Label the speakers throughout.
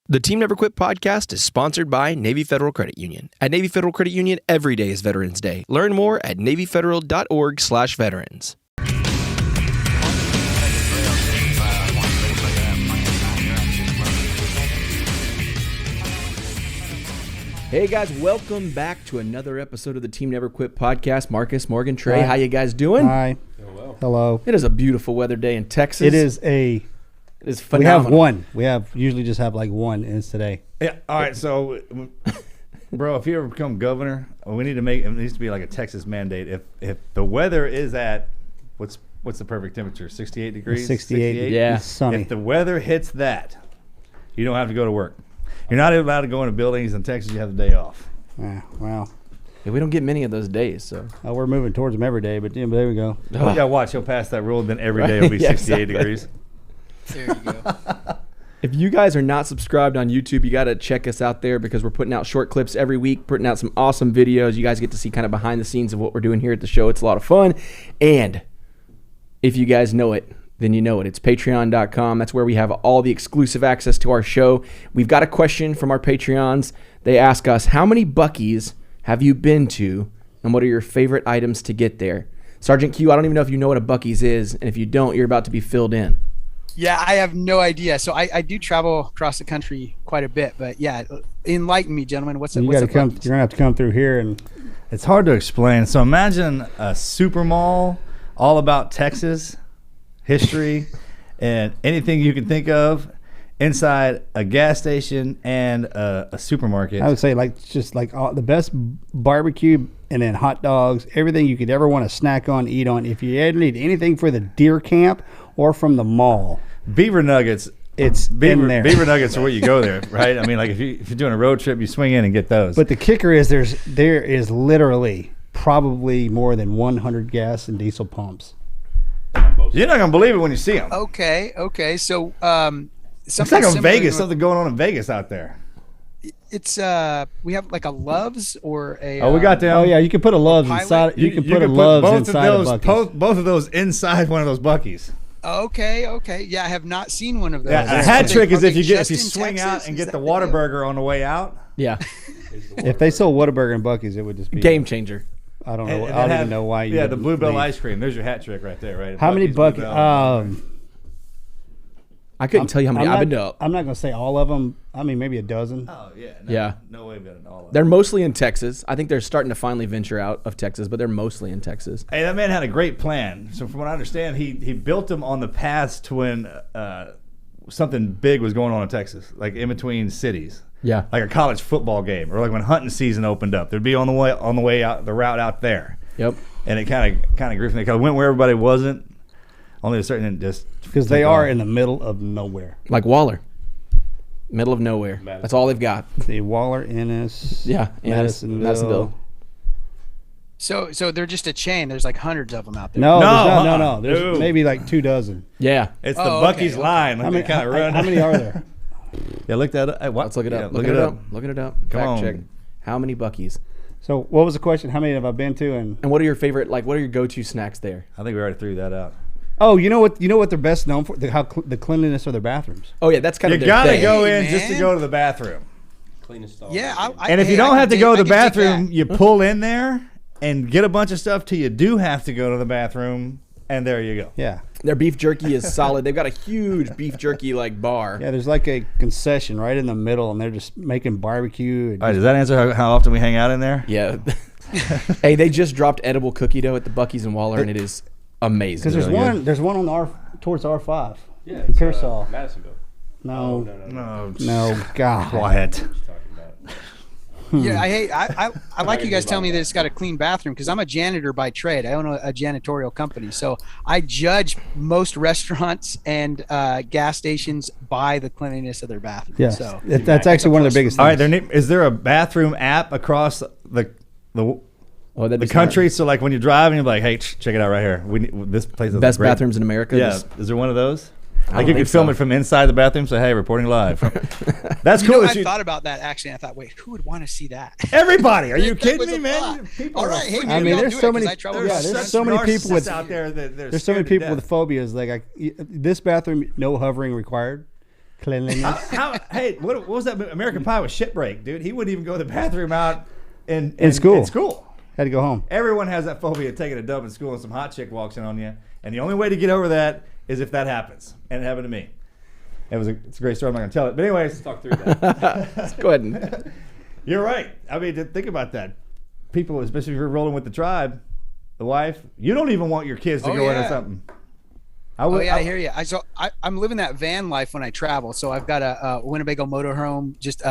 Speaker 1: The Team Never Quit podcast is sponsored by Navy Federal Credit Union. At Navy Federal Credit Union, every day is Veterans Day. Learn more at NavyFederal.org/veterans. Hey guys, welcome back to another episode of the Team Never Quit podcast. Marcus, Morgan, Trey,
Speaker 2: Hi.
Speaker 1: how you guys doing?
Speaker 2: Hi. Hello.
Speaker 1: It is a beautiful weather day in Texas.
Speaker 2: It is phenomenal. We usually just have like one, and it's today.
Speaker 3: Yeah. All right. So, bro, if you ever become governor, we need to make it needs to be like a Texas mandate. If the weather is at what's the perfect temperature? 68 degrees.
Speaker 2: 68.
Speaker 1: Yeah.
Speaker 2: It's sunny.
Speaker 3: If the weather hits that, you don't have to go to work. You're not allowed to go into buildings in Texas. You have the day off.
Speaker 2: Wow.
Speaker 1: Yeah, we don't get many of those days, so.
Speaker 2: We're moving towards them every day, but yeah, there we go.
Speaker 3: Yeah. Watch. He'll pass that rule. Then every day will be 68 degrees.
Speaker 4: There you go.
Speaker 1: If you guys are not subscribed on YouTube, you got to check us out there because we're putting out short clips every week, putting out some awesome videos. You guys get to see kind of behind the scenes of what we're doing here at the show. It's a lot of fun. And if you guys know it, then you know it. It's patreon.com. That's where we have all the exclusive access to our show. We've got a question from our Patreons. They ask us, how many Buckies have you been to, and what are your favorite items to get there? Sergeant Q, I don't even know if you know what a Buckies is, and if you don't, you're about to be filled in.
Speaker 4: Yeah, I have no idea. So I do travel across the country quite a bit, but yeah, enlighten me, gentlemen. What's
Speaker 2: You're
Speaker 4: what's
Speaker 2: gonna have to come through here, and
Speaker 3: It's hard to explain. So imagine a super mall all about Texas history and anything you can think of inside a gas station and a supermarket.
Speaker 2: I would say the best barbecue and then hot dogs, everything you could ever want to snack on, eat on. If you ever need anything for the deer camp or from the mall,
Speaker 3: Beaver nuggets.
Speaker 2: it's in there.
Speaker 3: Beaver nuggets are where you go there, right? I mean, like if you're doing a road trip, you swing in and get those.
Speaker 2: But the kicker is there is literally probably more than 100 gas and diesel pumps.
Speaker 3: You're not gonna believe it when you see them.
Speaker 4: Okay. So
Speaker 3: It's like a Vegas. Something going on in Vegas out there.
Speaker 4: It's we have like a Love's or a.
Speaker 3: Oh, we got them.
Speaker 2: Oh yeah, you can put a Love's
Speaker 4: Pilot?
Speaker 2: inside. You can put a
Speaker 3: both
Speaker 2: Love's
Speaker 3: of
Speaker 2: inside
Speaker 3: those,
Speaker 2: a Buckies.
Speaker 3: both of those inside one of those Buckies.
Speaker 4: Okay. Yeah, I have not seen one of those.
Speaker 3: Yeah, a
Speaker 4: Are
Speaker 3: hat
Speaker 4: they-
Speaker 3: trick is
Speaker 4: are
Speaker 3: if
Speaker 4: they
Speaker 3: you
Speaker 4: just in
Speaker 3: swing
Speaker 4: Texas?
Speaker 3: out and
Speaker 4: Is
Speaker 3: get the
Speaker 4: that deal?
Speaker 3: Whataburger on the way out.
Speaker 1: Yeah.
Speaker 2: If they sold Whataburger and Buckies, it would just be
Speaker 1: Game changer.
Speaker 2: I don't know.
Speaker 3: And
Speaker 2: I don't
Speaker 3: have-
Speaker 2: even know why you.
Speaker 3: Yeah, the
Speaker 2: wouldn't
Speaker 3: Bluebell
Speaker 2: leave.
Speaker 3: ice cream. There's your hat trick right there, right?
Speaker 2: How many
Speaker 3: Bucky's
Speaker 2: Buckies?
Speaker 3: Bluebell.
Speaker 1: I couldn't tell you how many I've been to.
Speaker 2: I'm not going to say all of them. I mean, maybe a dozen.
Speaker 3: Oh yeah.
Speaker 1: Yeah.
Speaker 3: No way better than all of them.
Speaker 1: They're mostly in Texas. I think they're starting to finally venture out of Texas, but they're mostly in Texas.
Speaker 3: Hey, that man had a great plan. So from what I understand, he built them on the paths to when something big was going on in Texas, like in between cities.
Speaker 1: Yeah.
Speaker 3: Like a college football game, or like when hunting season opened up, there'd be on the way out the route out there.
Speaker 1: Yep.
Speaker 3: And it kind of grew from there. Kind of went where everybody wasn't. Only a certain just
Speaker 2: Because they are in the middle of nowhere.
Speaker 1: Like Waller. Middle of nowhere. That's all they've got.
Speaker 2: The Waller, Ennis,
Speaker 1: Yeah.
Speaker 2: Madisonville.
Speaker 4: So they're just a chain. There's like hundreds of them out there.
Speaker 2: No,
Speaker 3: No,
Speaker 2: There's
Speaker 3: no.
Speaker 2: maybe like 24.
Speaker 1: Yeah.
Speaker 3: It's the
Speaker 4: Oh, okay,
Speaker 3: Bucky's
Speaker 4: okay.
Speaker 3: line. Like
Speaker 2: How many,
Speaker 3: they kind of run.
Speaker 2: how many are there?
Speaker 3: Yeah, look that up. Hey, what?
Speaker 1: Let's look it
Speaker 3: Yeah,
Speaker 1: up. Looking it up. Looking it up.
Speaker 3: Come
Speaker 1: Fact
Speaker 3: on.
Speaker 1: check. How many Buckies?
Speaker 2: So what was the question? How many have I been to? And
Speaker 1: And what are your favorite, what are your go-to snacks there?
Speaker 3: I think we already threw that out.
Speaker 2: oh, you know what they're best known for? The cleanliness of their bathrooms.
Speaker 1: Oh, yeah, that's kind
Speaker 3: You
Speaker 1: of their
Speaker 3: gotta
Speaker 1: thing.
Speaker 3: go
Speaker 4: Hey,
Speaker 3: in just to
Speaker 4: man.
Speaker 3: go to the bathroom.
Speaker 4: Yeah.
Speaker 3: And if you
Speaker 4: hey,
Speaker 3: don't
Speaker 4: I
Speaker 3: have to
Speaker 4: can
Speaker 3: go to
Speaker 4: dig-
Speaker 3: the
Speaker 4: I can dig
Speaker 3: bathroom,
Speaker 4: that.
Speaker 3: you pull in there and get a bunch of stuff till you do have to go to the bathroom, and there you go.
Speaker 2: Yeah.
Speaker 1: Their beef jerky is solid. They've got a huge beef jerky bar.
Speaker 2: Yeah, there's like a concession right in the middle, and they're just making barbecue. And
Speaker 3: All right, does that answer how often we hang out in there?
Speaker 1: Yeah. Hey, they just dropped edible cookie dough at the Buckies and Waller, and it is amazing.
Speaker 2: Because
Speaker 3: really
Speaker 2: there's one on towards R5.
Speaker 5: Yeah,
Speaker 2: in Pearsall.
Speaker 5: Madisonville.
Speaker 2: No,
Speaker 3: No,
Speaker 2: God.
Speaker 3: quiet.
Speaker 4: Yeah, I like you guys telling me that it's got a clean bathroom because I'm a janitor by trade. I own a janitorial company, so I judge most restaurants and gas stations by the cleanliness of their bathroom.
Speaker 2: Yes,
Speaker 4: So
Speaker 2: that's actually one of their biggest
Speaker 3: All right,
Speaker 2: things.
Speaker 3: is there a bathroom app across the
Speaker 1: that'd be
Speaker 3: country? So like when you drive and you're like, hey, check it out right here. This place is
Speaker 1: Best
Speaker 3: great.
Speaker 1: bathrooms in America.
Speaker 3: Yeah,
Speaker 1: Just-
Speaker 3: is there one of those?
Speaker 1: I
Speaker 3: Like
Speaker 1: don't
Speaker 3: you can
Speaker 1: think
Speaker 3: film
Speaker 1: so.
Speaker 3: it from inside the bathroom. Say, hey, reporting live. That's
Speaker 4: You
Speaker 3: cool.
Speaker 4: know,
Speaker 3: that
Speaker 4: I
Speaker 3: you-
Speaker 4: thought about that actually. And I thought, wait, who would want to see that?
Speaker 3: Everybody, are you
Speaker 4: That
Speaker 3: kidding
Speaker 4: was
Speaker 3: me,
Speaker 4: a
Speaker 3: man?
Speaker 4: thought.
Speaker 3: People
Speaker 4: All
Speaker 3: are
Speaker 4: right, hey,
Speaker 3: freaking-
Speaker 2: I mean,
Speaker 4: maybe I'll
Speaker 2: there's
Speaker 4: do
Speaker 2: so
Speaker 4: it 'cause
Speaker 2: many.
Speaker 4: I travel
Speaker 2: Yeah,
Speaker 4: with
Speaker 2: there's
Speaker 4: such
Speaker 2: so many people with
Speaker 3: out there that
Speaker 2: there's so many people with phobias. Like this bathroom, no hovering required. Cleanliness.
Speaker 3: Hey, what was that? American Pie was shitbreak, dude. He wouldn't even go to the bathroom out in
Speaker 2: school.
Speaker 3: In school.
Speaker 2: Had to go home.
Speaker 3: Everyone has that phobia of taking a dump in school and some hot chick walks in on you. And the only way to get over that is if that happens. And it happened to me. It's a great story. I'm not going to tell it. But anyways.
Speaker 1: Let's talk through that. Let's go ahead and.
Speaker 3: You're right. I mean, think about that. People, especially if you're rolling with the tribe, the wife, you don't even want your kids to go into something.
Speaker 4: I hear you. I'm living that van life when I travel. So I've got a Winnebago motorhome. Just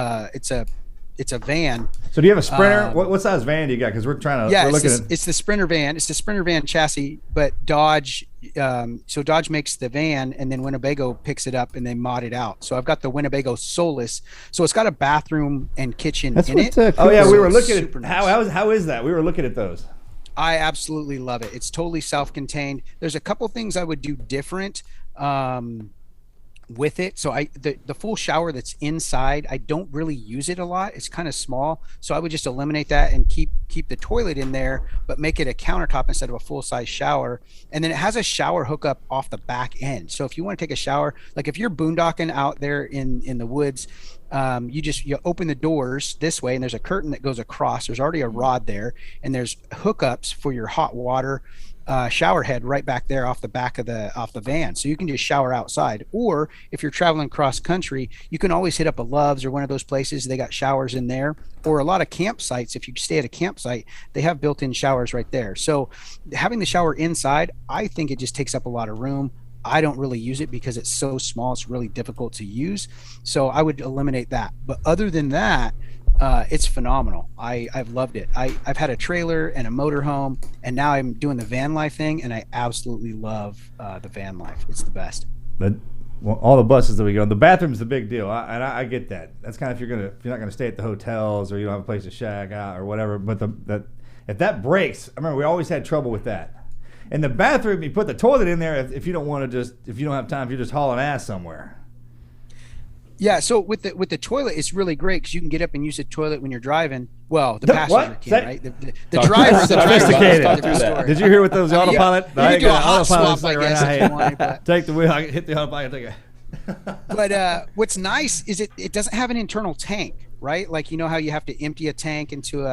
Speaker 4: it's a van.
Speaker 3: So do you have a Sprinter? What size van do you got? Because we're trying to.
Speaker 4: Yeah,
Speaker 3: we're
Speaker 4: it's the Sprinter van. It's the Sprinter van chassis, but Dodge. So Dodge makes the van, and then Winnebago picks it up and they mod it out. So I've got the Winnebago Solus. So it's got a bathroom and kitchen in it.
Speaker 3: We were looking at
Speaker 4: nice.
Speaker 3: How is that? We were looking at those.
Speaker 4: I absolutely love it. It's totally self-contained. There's a couple things I would do different with it. So the full shower that's inside, I don't really use it a lot. It's kind of small. So I would just eliminate that and keep the toilet in there, but make it a countertop instead of a full-size shower. And then it has a shower hookup off the back end. So if you want to take a shower, like if you're boondocking out there in the woods, you open the doors this way and there's a curtain that goes across. There's already a rod there and there's hookups for your hot water shower head right back there off the van. So you can just shower outside. Or if you're traveling cross country, you can always hit up a Love's or one of those places. They got showers in there. Or a lot of campsites, if you stay at a campsite, they have built-in showers right there. So having the shower inside, I think it just takes up a lot of room. I don't really use it because it's so small. It's really difficult to use. So I would eliminate that. But other than that, it's phenomenal. I've loved it. I've had a trailer and a motorhome, and now I'm doing the van life thing, and I absolutely love the van life. It's the best.
Speaker 3: All the buses that we go on, the bathroom's the big deal. I get that. That's kind of if you're not gonna stay at the hotels or you don't have a place to shack out or whatever. But if that breaks, I remember we always had trouble with that. In the bathroom, you put the toilet in there if you don't have time, if you're just hauling ass somewhere.
Speaker 4: Yeah, so with the toilet, it's really great because you can get up and use the toilet when you're driving. Well, the passenger can, right? The driver,
Speaker 3: sophisticated. Did you hear what those autopilot?
Speaker 4: You can do a hot swap, I guess, if you want. But
Speaker 3: take the wheel, I hit the autopilot, take it.
Speaker 4: But what's nice is it doesn't have an internal tank, right? Like you know how you have to empty a tank into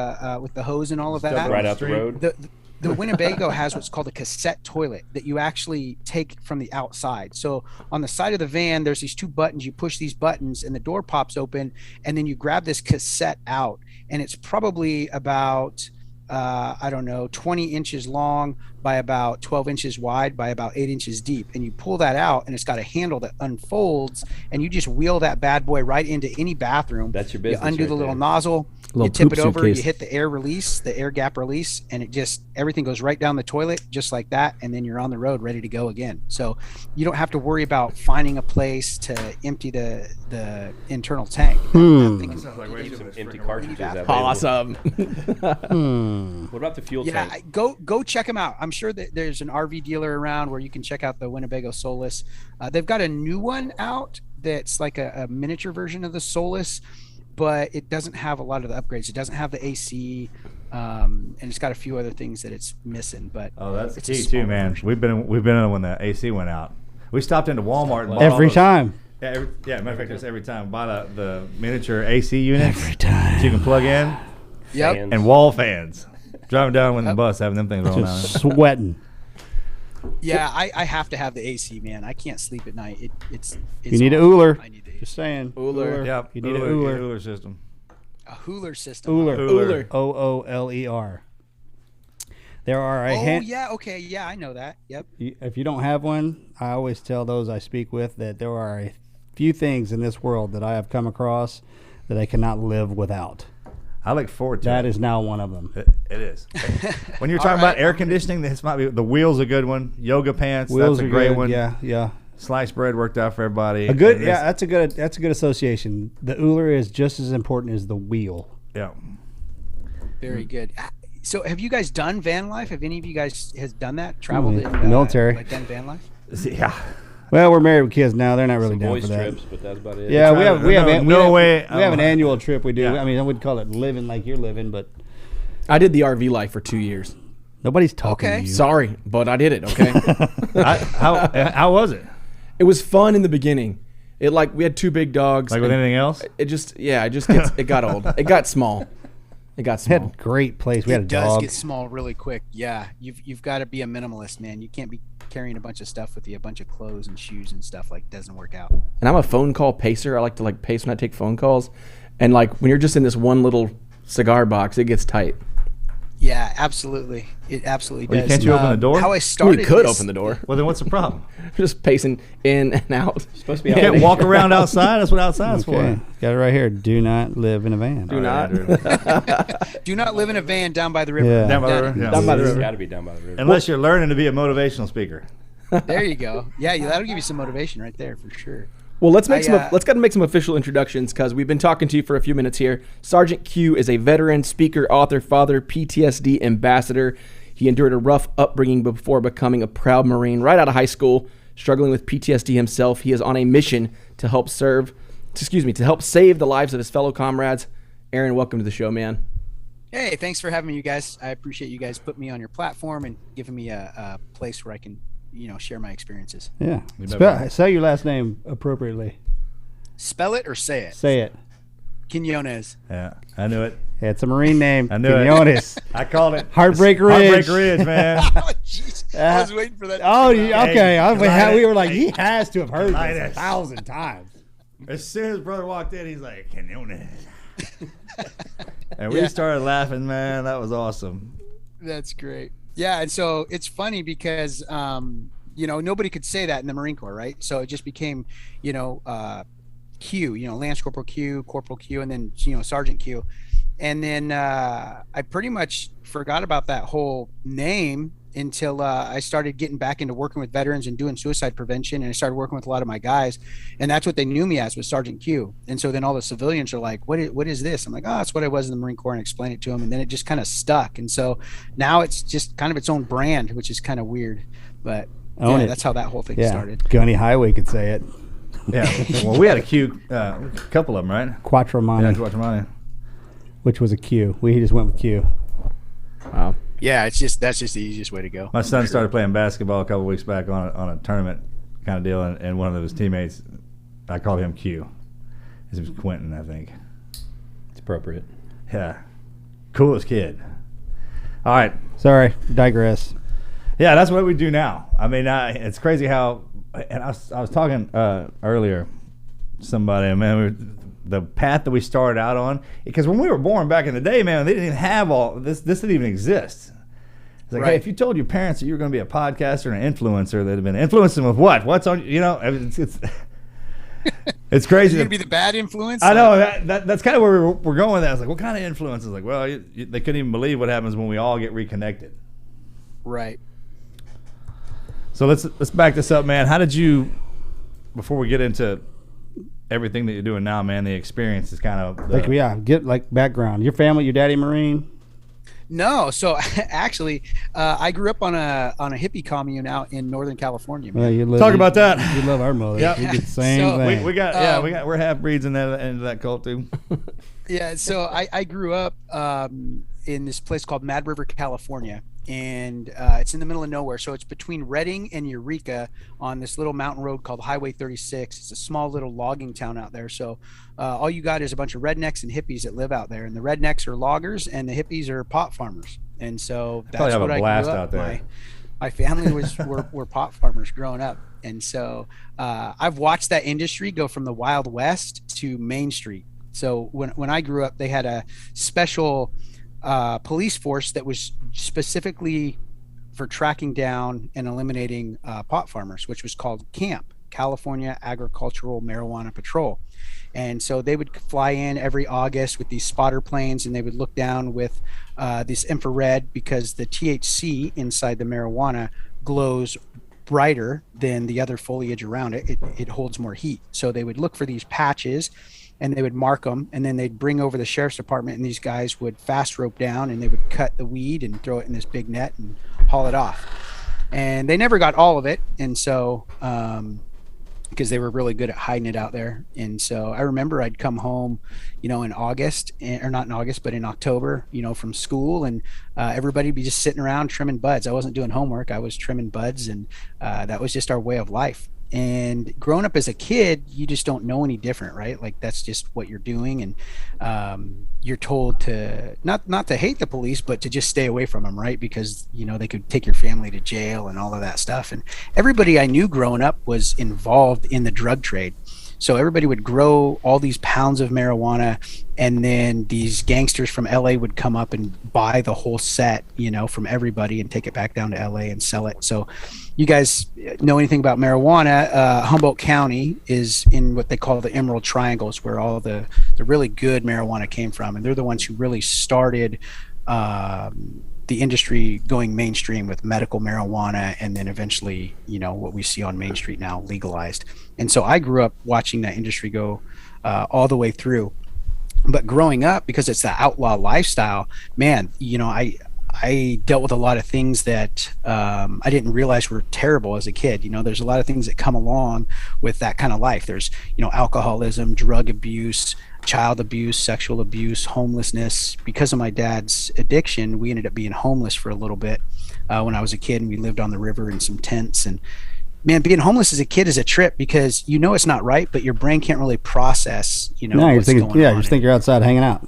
Speaker 4: with the hose and all of that.
Speaker 5: Right out the road.
Speaker 4: The Winnebago has what's called a cassette toilet that you actually take from the outside. So on the side of the van, there's these two buttons. You push these buttons and the door pops open, and then you grab this cassette out, and it's probably about 20 inches long by about 12 inches wide by about 8 inches deep. And you pull that out, and it's got a handle that unfolds, and you just wheel that bad boy right into any bathroom.
Speaker 5: That's your business.
Speaker 4: You undo the little nozzle. You tip it over, you hit the air gap release, and everything goes right down the toilet just like that, and then you're on the road ready to go again. So you don't have to worry about finding a place to empty the internal tank. That thing
Speaker 5: sounds like way some empty cartridges.
Speaker 1: Awesome.
Speaker 5: What about the fuel tank?
Speaker 4: Yeah, go check them out. I'm sure that there's an RV dealer around where you can check out the Winnebago Solus. They've got a new one out that's like a miniature version of the Solus, but it doesn't have a lot of the upgrades. It doesn't have the AC, and it's got a few other things that it's missing. But
Speaker 3: that's
Speaker 4: it's
Speaker 3: key too, man.
Speaker 4: version.
Speaker 3: We've been in when the AC went out. We stopped into Walmart and bought
Speaker 2: Every time.
Speaker 3: Yeah, matter of fact, it's every time. Bought the miniature AC unit.
Speaker 2: Every time.
Speaker 3: So you can plug in.
Speaker 4: Yep.
Speaker 5: Fans.
Speaker 3: And wall fans. Driving down with the bus, having them things rolling down.
Speaker 2: Sweating.
Speaker 4: Yeah, I have to have the AC, man. I can't sleep at night. It's
Speaker 2: You need
Speaker 4: awesome.
Speaker 2: a Uller.
Speaker 4: I need the AC.
Speaker 2: Just saying.
Speaker 1: Uller.
Speaker 3: Yep.
Speaker 2: You need a Uller.
Speaker 3: Uller system.
Speaker 4: A Hooler system.
Speaker 2: Uller. OOLER. There are
Speaker 4: I know that. Yep.
Speaker 2: If you don't have one, I always tell those I speak with that there are a few things in this world that I have come across that I cannot live without.
Speaker 3: I look forward to
Speaker 2: That
Speaker 3: it.
Speaker 2: is now one of them.
Speaker 3: It is. When you're talking about air conditioning, this might be the wheel's a good one. Yoga pants,
Speaker 2: Wheels
Speaker 3: that's a
Speaker 2: are
Speaker 3: great
Speaker 2: good.
Speaker 3: one.
Speaker 2: Yeah.
Speaker 3: Sliced bread worked out for everybody.
Speaker 2: That's a good association. The Uller is just as important as the wheel.
Speaker 3: Yeah.
Speaker 4: Very good. So have you guys done van life? Have any of you guys has done that? Traveled in
Speaker 2: military.
Speaker 4: Like done van life?
Speaker 3: Yeah.
Speaker 2: Well, we're married with kids now. They're not really
Speaker 5: Some
Speaker 2: down
Speaker 5: boys
Speaker 2: for that.
Speaker 5: trips, but that's about it.
Speaker 2: Yeah, we have an annual trip we do.
Speaker 3: Yeah.
Speaker 2: I mean, I wouldn't call it living like you're living, but
Speaker 1: I did the RV life for 2 years.
Speaker 2: nobody's talking
Speaker 4: Okay.
Speaker 2: to you.
Speaker 1: Sorry, but I did it, okay?
Speaker 3: How was it?
Speaker 1: It was fun in the beginning. It like we had 2 big dogs.
Speaker 3: Like with anything else?
Speaker 1: It just it got old. It got small. It got
Speaker 2: We
Speaker 1: small.
Speaker 2: had a great place. We had a
Speaker 4: It does
Speaker 2: dog.
Speaker 4: get small really quick. Yeah, you've got to be a minimalist, man. You can't be carrying a bunch of stuff with you, a bunch of clothes and shoes and stuff. Like, doesn't work out.
Speaker 1: And I'm a phone call pacer. I like to like pace when I take phone calls. And like when you're just in this one little cigar box, it gets tight.
Speaker 4: Yeah, absolutely. It absolutely
Speaker 3: Well,
Speaker 4: does.
Speaker 3: can't you open the door?
Speaker 4: How I started.
Speaker 1: We could
Speaker 4: this-
Speaker 1: open the door.
Speaker 3: Well, then what's the problem?
Speaker 1: Just pacing in and out.
Speaker 5: Supposed to be
Speaker 3: You
Speaker 5: out
Speaker 3: can't
Speaker 5: there.
Speaker 3: walk around outside. That's what outside's
Speaker 2: Okay.
Speaker 3: for.
Speaker 2: Got it right here. Do not live in a van.
Speaker 1: Do not.
Speaker 4: Do not live in a van down by the river.
Speaker 2: Yeah.
Speaker 3: Down by the river. Yeah.
Speaker 1: Down by the
Speaker 5: It's
Speaker 1: river.
Speaker 5: got to be down by the river.
Speaker 3: Unless you're learning to be a motivational speaker.
Speaker 4: There you go. Yeah, that'll give you some motivation right there for sure.
Speaker 1: Well, let's make
Speaker 4: I,
Speaker 1: let's make some official introductions because we've been talking to you for a few minutes here. Sergeant Q is a veteran, speaker, author, father, PTSD ambassador. He endured a rough upbringing before becoming a proud Marine right out of high school. Struggling with PTSD himself, he is on a mission to help save the lives of his fellow comrades. Aaron, welcome to the show, man.
Speaker 4: Hey, thanks for having me, you guys. I appreciate you guys putting me on your platform and giving me a place where I can, share my experiences.
Speaker 2: Yeah.
Speaker 3: better.
Speaker 2: Say your last name appropriately.
Speaker 4: Spell it or say it.
Speaker 2: Say it.
Speaker 4: Quinonez.
Speaker 3: Yeah, I knew it.
Speaker 2: Yeah, it's a Marine name.
Speaker 3: I knew it.
Speaker 2: Quinonez.
Speaker 3: I called it.
Speaker 2: Heartbreak Ridge.
Speaker 3: Heartbreak Ridge, man.
Speaker 4: Oh, jeez. I was waiting for that. to
Speaker 2: Oh,
Speaker 4: come out.
Speaker 2: okay. We were like,
Speaker 3: Hey,
Speaker 2: he has to have heard this
Speaker 3: Quinonez.
Speaker 2: 1,000 times.
Speaker 3: As soon as brother walked in, he's like, Quinonez. And we
Speaker 4: Yeah.
Speaker 3: started laughing, man. That was awesome.
Speaker 4: That's great. Yeah, and so it's funny because nobody could say that in the Marine Corps, right? So it just became, Q, Lance Corporal Q, Corporal Q, and then Sergeant Q. And then I pretty much forgot about that whole name until I started getting back into working with veterans and doing suicide prevention, and I started working with a lot of my guys, and that's what they knew me as, was Sergeant Q. And so then all the civilians are like, what is this? I'm like, oh, that's what I was in the Marine Corps, and explain it to them, and then it just kind of stuck. And so now it's just kind of its own brand, which is kind of weird, but
Speaker 2: Own it.
Speaker 4: that's how that whole thing
Speaker 2: Yeah.
Speaker 4: started.
Speaker 2: Gunny Highway could say it.
Speaker 3: Yeah. Well, we had a Q, couple of them, right?
Speaker 2: Quattromani,
Speaker 3: Yeah, Guatemala.
Speaker 2: which was a Q. We just went with Q.
Speaker 1: Wow.
Speaker 4: Yeah, that's just the easiest way to go.
Speaker 3: My son started playing basketball a couple weeks back on a tournament kind of deal, and one of his teammates, I called him Q. His name was Quentin, I think.
Speaker 5: It's appropriate.
Speaker 3: Yeah. Coolest kid. All right.
Speaker 2: Sorry, digress.
Speaker 3: Yeah, that's what we do now. I mean, it's crazy how, and I was talking earlier to somebody, man, the path that we started out on, because when we were born back in the day, man, they didn't even have all this. This didn't even exist. It's like,
Speaker 4: Right.
Speaker 3: hey, if you told your parents that you were going to be a podcaster and an influencer, they'd have been influencing with what? What's on? It's crazy.
Speaker 4: You're gonna be the bad influence.
Speaker 3: I know that's kind of where we're going with that. I was like, what kind of influence? I was like, well, they couldn't even believe what happens when we all get reconnected.
Speaker 4: Right.
Speaker 3: So let's back this up, man. How did you, before we get into everything that you're doing now, man, the experience is kind of
Speaker 2: Get like background. Your family, your daddy Marine.
Speaker 4: No, so actually, I grew up on a hippie commune out in Northern California. Man.
Speaker 2: Well, you
Speaker 3: Talk about that.
Speaker 2: You love our mother.
Speaker 3: Yep.
Speaker 2: We did the same
Speaker 4: So-
Speaker 2: thing.
Speaker 3: we're half breeds in that end of that cult too.
Speaker 4: Yeah, so I grew up in this place called Mad River, California, and it's in the middle of nowhere. So it's between Redding and Eureka on this little mountain road called Highway 36. It's a small little logging town out there. So all you got is a bunch of rednecks and hippies that live out there, and the rednecks are loggers and the hippies are pot farmers. And so
Speaker 3: Probably
Speaker 4: that's
Speaker 3: have a
Speaker 4: what I
Speaker 3: blast
Speaker 4: grew up.
Speaker 3: out there.
Speaker 4: My family were pot farmers growing up, and so I've watched that industry go from the Wild West to Main Street. So when I grew up, they had a special police force that was specifically for tracking down and eliminating pot farmers, which was called CAMP, California Agricultural Marijuana Patrol. And so they would fly in every August with these spotter planes, and they would look down with this infrared, because the THC inside the marijuana glows brighter than the other foliage around it. It holds more heat. So they would look for these patches, and they would mark them, and then they'd bring over the sheriff's department, and these guys would fast rope down, and they would cut the weed and throw it in this big net and haul it off. And they never got all of it, and so because they were really good at hiding it out there. And so I remember I'd come home, in August, or not in August, but in October, from school, and everybody would be just sitting around trimming buds. I wasn't doing homework. I was trimming buds, and that was just our way of life. And growing up as a kid, you just don't know any different, right? Like that's just what you're doing. And you're told to not to hate the police, but to just stay away from them, right? Because, you know, they could take your family to jail and all of that stuff. And everybody I knew growing up was involved in the drug trade. So everybody would grow all these pounds of marijuana, and then these gangsters from LA would come up and buy the whole set, you know, from everybody and take it back down to LA and sell it. So you guys know anything about marijuana? Humboldt County is in what they call the Emerald Triangles, where all the really good marijuana came from. And they're the ones who really started the industry going mainstream with medical marijuana, and then eventually, you know, what we see on Main Street now legalized. And so I grew up watching that industry go all the way through. But growing up, because it's the outlaw lifestyle, man, you know, I dealt with a lot of things that I didn't realize were terrible as a kid. You know, there's a lot of things that come along with that kind of life. There's, you know, alcoholism, drug abuse, child abuse, sexual abuse, homelessness. Because of my dad's addiction, we ended up being homeless for a little bit when I was a kid, and we lived on the river in some tents. And man, being homeless as a kid is a trip, because you know it's not right, but your brain can't really process, you know,
Speaker 2: No, you're
Speaker 4: what's
Speaker 2: thinking,
Speaker 4: going
Speaker 2: yeah,
Speaker 4: on.
Speaker 2: you just think you're outside hanging out.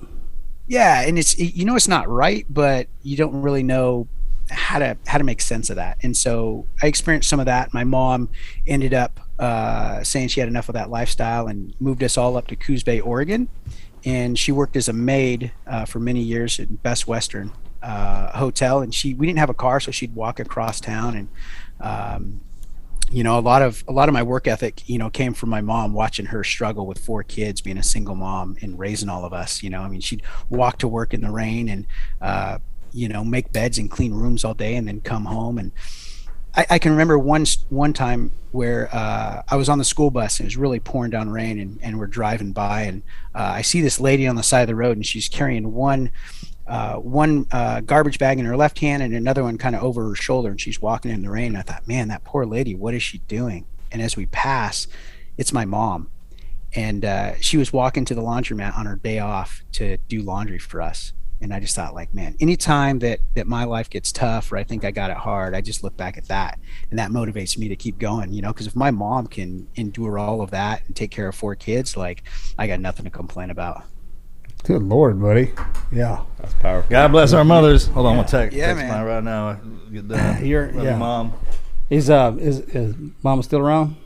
Speaker 4: Yeah, and it's, you know, it's not right, but you don't really know how to make sense of that. And so I experienced some of that. My mom ended up saying she had enough of that lifestyle and moved us all up to Coos Bay, Oregon. And she worked as a maid for many years at Best Western Hotel. And we didn't have a car, so she'd walk across town. And you know, a lot of my work ethic, you know, came from my mom, watching her struggle with 4 kids, being a single mom and raising all of us. You know, I mean, she'd walk to work in the rain and you know, make beds and clean rooms all day, and then come home. And I can remember one time where I was on the school bus, and it was really pouring down rain, and we're driving by, and I see this lady on the side of the road, and she's carrying one garbage bag in her left hand and another one kind of over her shoulder, and she's walking in the rain. And I thought, man, that poor lady, what is she doing? And as we pass, it's my mom, and she was walking to the laundromat on her day off to do laundry for us. And I just thought, like, man, anytime that my life gets tough, or I think I got it hard, I just look back at that, and that motivates me to keep going, you know, because if my mom can endure all of that and take care of 4 kids, like, I got nothing to complain about.
Speaker 2: Good Lord, buddy. Yeah.
Speaker 5: That's powerful.
Speaker 3: God bless our mothers. Hold on, I'm gonna text
Speaker 4: man.
Speaker 3: mine right now. Get done.
Speaker 2: You're,
Speaker 3: Love you, Mom.
Speaker 2: Is Mama still around?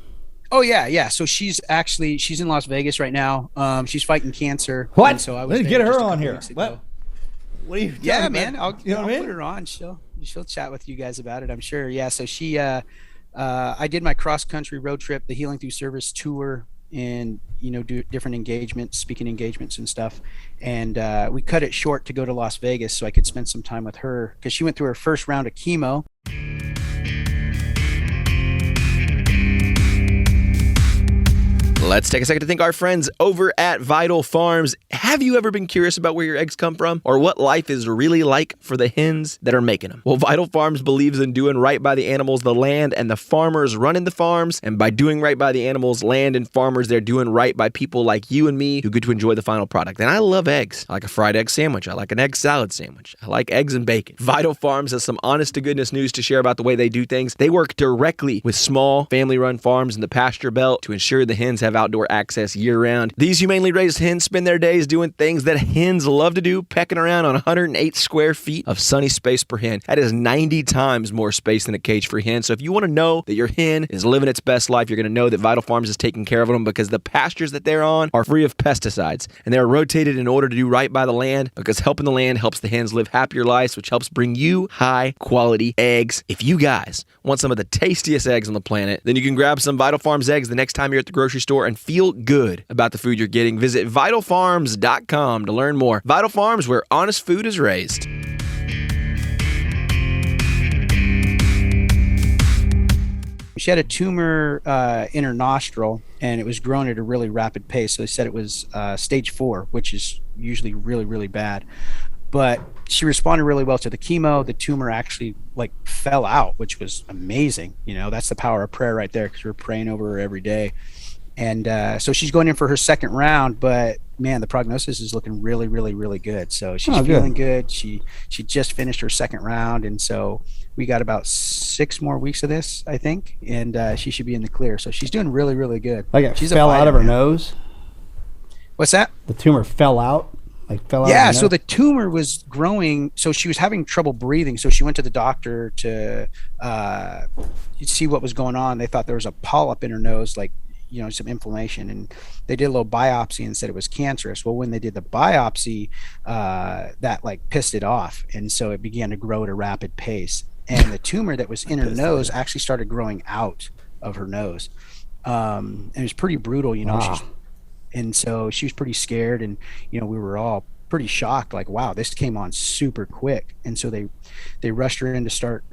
Speaker 4: Oh yeah. So she's in Las Vegas right now. She's fighting cancer.
Speaker 3: What?
Speaker 4: And so I was
Speaker 3: Let's
Speaker 4: there
Speaker 3: get her
Speaker 4: just a
Speaker 3: on
Speaker 4: couple
Speaker 3: here.
Speaker 4: weeks ago.
Speaker 3: What are you?
Speaker 4: Yeah,
Speaker 3: talking
Speaker 4: man.
Speaker 3: about?
Speaker 4: I'll
Speaker 3: what I mean?
Speaker 4: put her on. She'll chat with you guys about it, I'm sure. Yeah. So she, I did my cross country road trip, the Healing Through Service tour, and, you know, do different engagements, speaking engagements and stuff. And we cut it short to go to Las Vegas so I could spend some time with her, because she went through her first round of chemo.
Speaker 1: Let's take a second to thank our friends over at Vital Farms. Have you ever been curious about where your eggs come from, or what life is really like for the hens that are making them? Well, Vital Farms believes in doing right by the animals, the land, and the farmers running the farms. And by doing right by the animals, land, and farmers, they're doing right by people like you and me who get to enjoy the final product. And I love eggs. I like a fried egg sandwich. I like an egg salad sandwich. I like eggs and bacon. Vital Farms has some honest-to-goodness news to share about the way they do things. They work directly with small, family-run farms in the pasture belt to ensure the hens have outdoor access year-round. These humanely raised hens spend their days doing things that hens love to do, pecking around on 108 square feet of sunny space per hen. That is 90 times more space than a cage-free hen. So if you want to know that your hen is living its best life, you're going to know that Vital Farms is taking care of them, because the pastures that they're on are free of pesticides, and they're rotated in order to do right by the land, because helping the land helps the hens live happier lives, which helps bring you high-quality eggs. If you guys want some of the tastiest eggs on the planet, then you can grab some Vital Farms eggs the next time you're at the grocery store and feel good about the food you're getting. Visit vitalfarms.com to learn more. Vital Farms, where honest food is raised.
Speaker 4: She had a tumor in her nostril, and it was growing at a really rapid pace. So they said it was stage 4, which is usually really, really bad. But she responded really well to the chemo. The tumor actually fell out, which was amazing. You know, that's the power of prayer right there, because we're praying over her every day. And so she's going in for her second round, but man, the prognosis is looking really, really, really good. So she's feeling good. She just finished her second round, and so We got about 6 more weeks of this, I think, and she should be in the clear. So she's doing really, really good.
Speaker 2: Like it
Speaker 4: She's
Speaker 2: fell out of her
Speaker 4: man.
Speaker 2: nose.
Speaker 4: What's that?
Speaker 2: The tumor fell out. Fell out.
Speaker 4: Yeah,
Speaker 2: of her
Speaker 4: so
Speaker 2: nose?
Speaker 4: the tumor was growing. So she was having trouble breathing. So she went to the doctor to see what was going on. They thought there was a polyp in her nose, like, you know, some inflammation. And they did a little biopsy and said it was cancerous. Well, when they did the biopsy, that like pissed it off. And so it began to grow at a rapid pace. And the tumor that was in her nose actually started growing out of her nose. And it was pretty brutal, you know.
Speaker 2: Wow.
Speaker 4: And so she was pretty scared, and you know, we were all pretty shocked, like, wow, this came on super quick. And so they rushed her in to start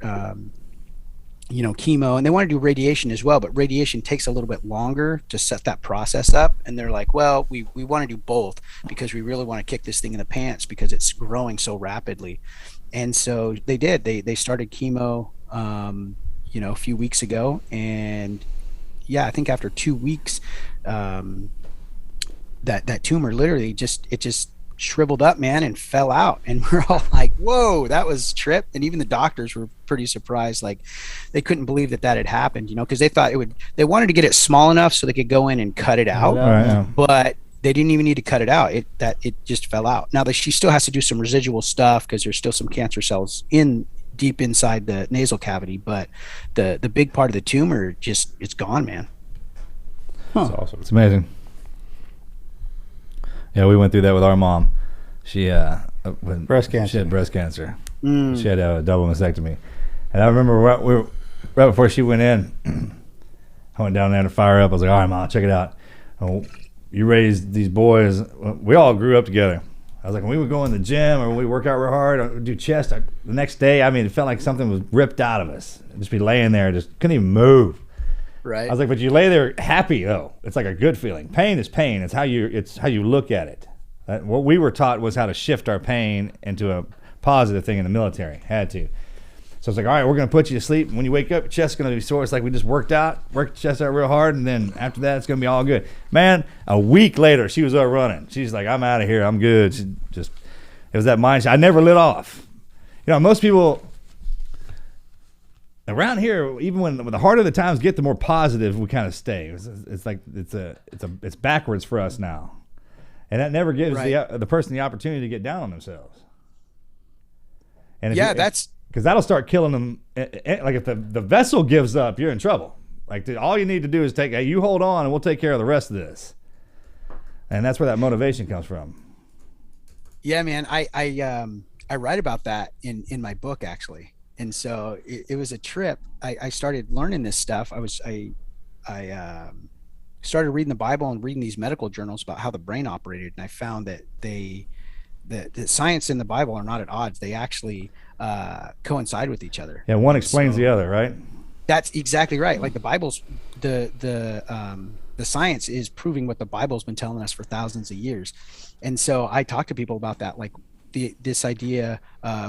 Speaker 4: you know, chemo, and they want to do radiation as well, but radiation takes a little bit longer to set that process up. And they're like, well, we want to do both because we really want to kick this thing in the pants because it's growing so rapidly. And so they did. They started chemo you know, a few weeks ago, and yeah, I think after 2 weeks that tumor literally just shriveled up, man, and fell out. And we're all like, whoa, that was a trip. And even the doctors were pretty surprised. Like, they couldn't believe that had happened, you know, because they thought they wanted to get it small enough so they could go in and cut it out. But they didn't even need to cut it out. It just fell out. Now she still has to do some residual stuff because there's still some cancer cells deep inside the nasal cavity, but the big part of the tumor it's gone, man.
Speaker 5: That's awesome.
Speaker 3: It's amazing. Yeah, we went through that with our mom. She
Speaker 2: Breast cancer.
Speaker 3: She had breast cancer. She had a double mastectomy, and I remember right before she went in, I went down there to fire up. I was like, "All right, Mom, check it out. Oh, you raised these boys. We all grew up together." I was like, when we would go in the gym or when we work out real hard or do chest, the next day, I mean, it felt like something was ripped out of us. I'd just be laying there, just couldn't even move.
Speaker 4: Right.
Speaker 3: I was like, but you lay there happy though. It's like a good feeling. Pain is pain. It's how you look at it. What we were taught was how to shift our pain into a positive thing in the military. Had to. So it's like, all right, we're gonna put you to sleep. When you wake up, your chest's gonna be sore. It's like we just worked the chest out real hard, and then after that, it's gonna be all good. Man, a week later, she was up running. She's like, I'm out of here. I'm good. It was that mindset. I never lit off. You know, most people around here, even when the harder the times get, the more positive we kind of stay. It's like it's backwards for us now, and that never gives the person the opportunity to get down on themselves. And that's because that'll start killing them. Like if the vessel gives up, you're in trouble. Like all you need to do is you hold on, and we'll take care of the rest of this. And that's where that motivation comes from. Yeah,
Speaker 4: man. I write about that in my book, actually. And so it was a trip. I started learning this stuff. I started reading the Bible and reading these medical journals about how the brain operated. And I found that the science in the Bible are not at odds. They actually coincide with each other.
Speaker 3: Yeah, one explains the other, right?
Speaker 4: That's exactly right. Like the Bible's the science is proving what the Bible's been telling us for thousands of years. And so I talk to people about that, like this idea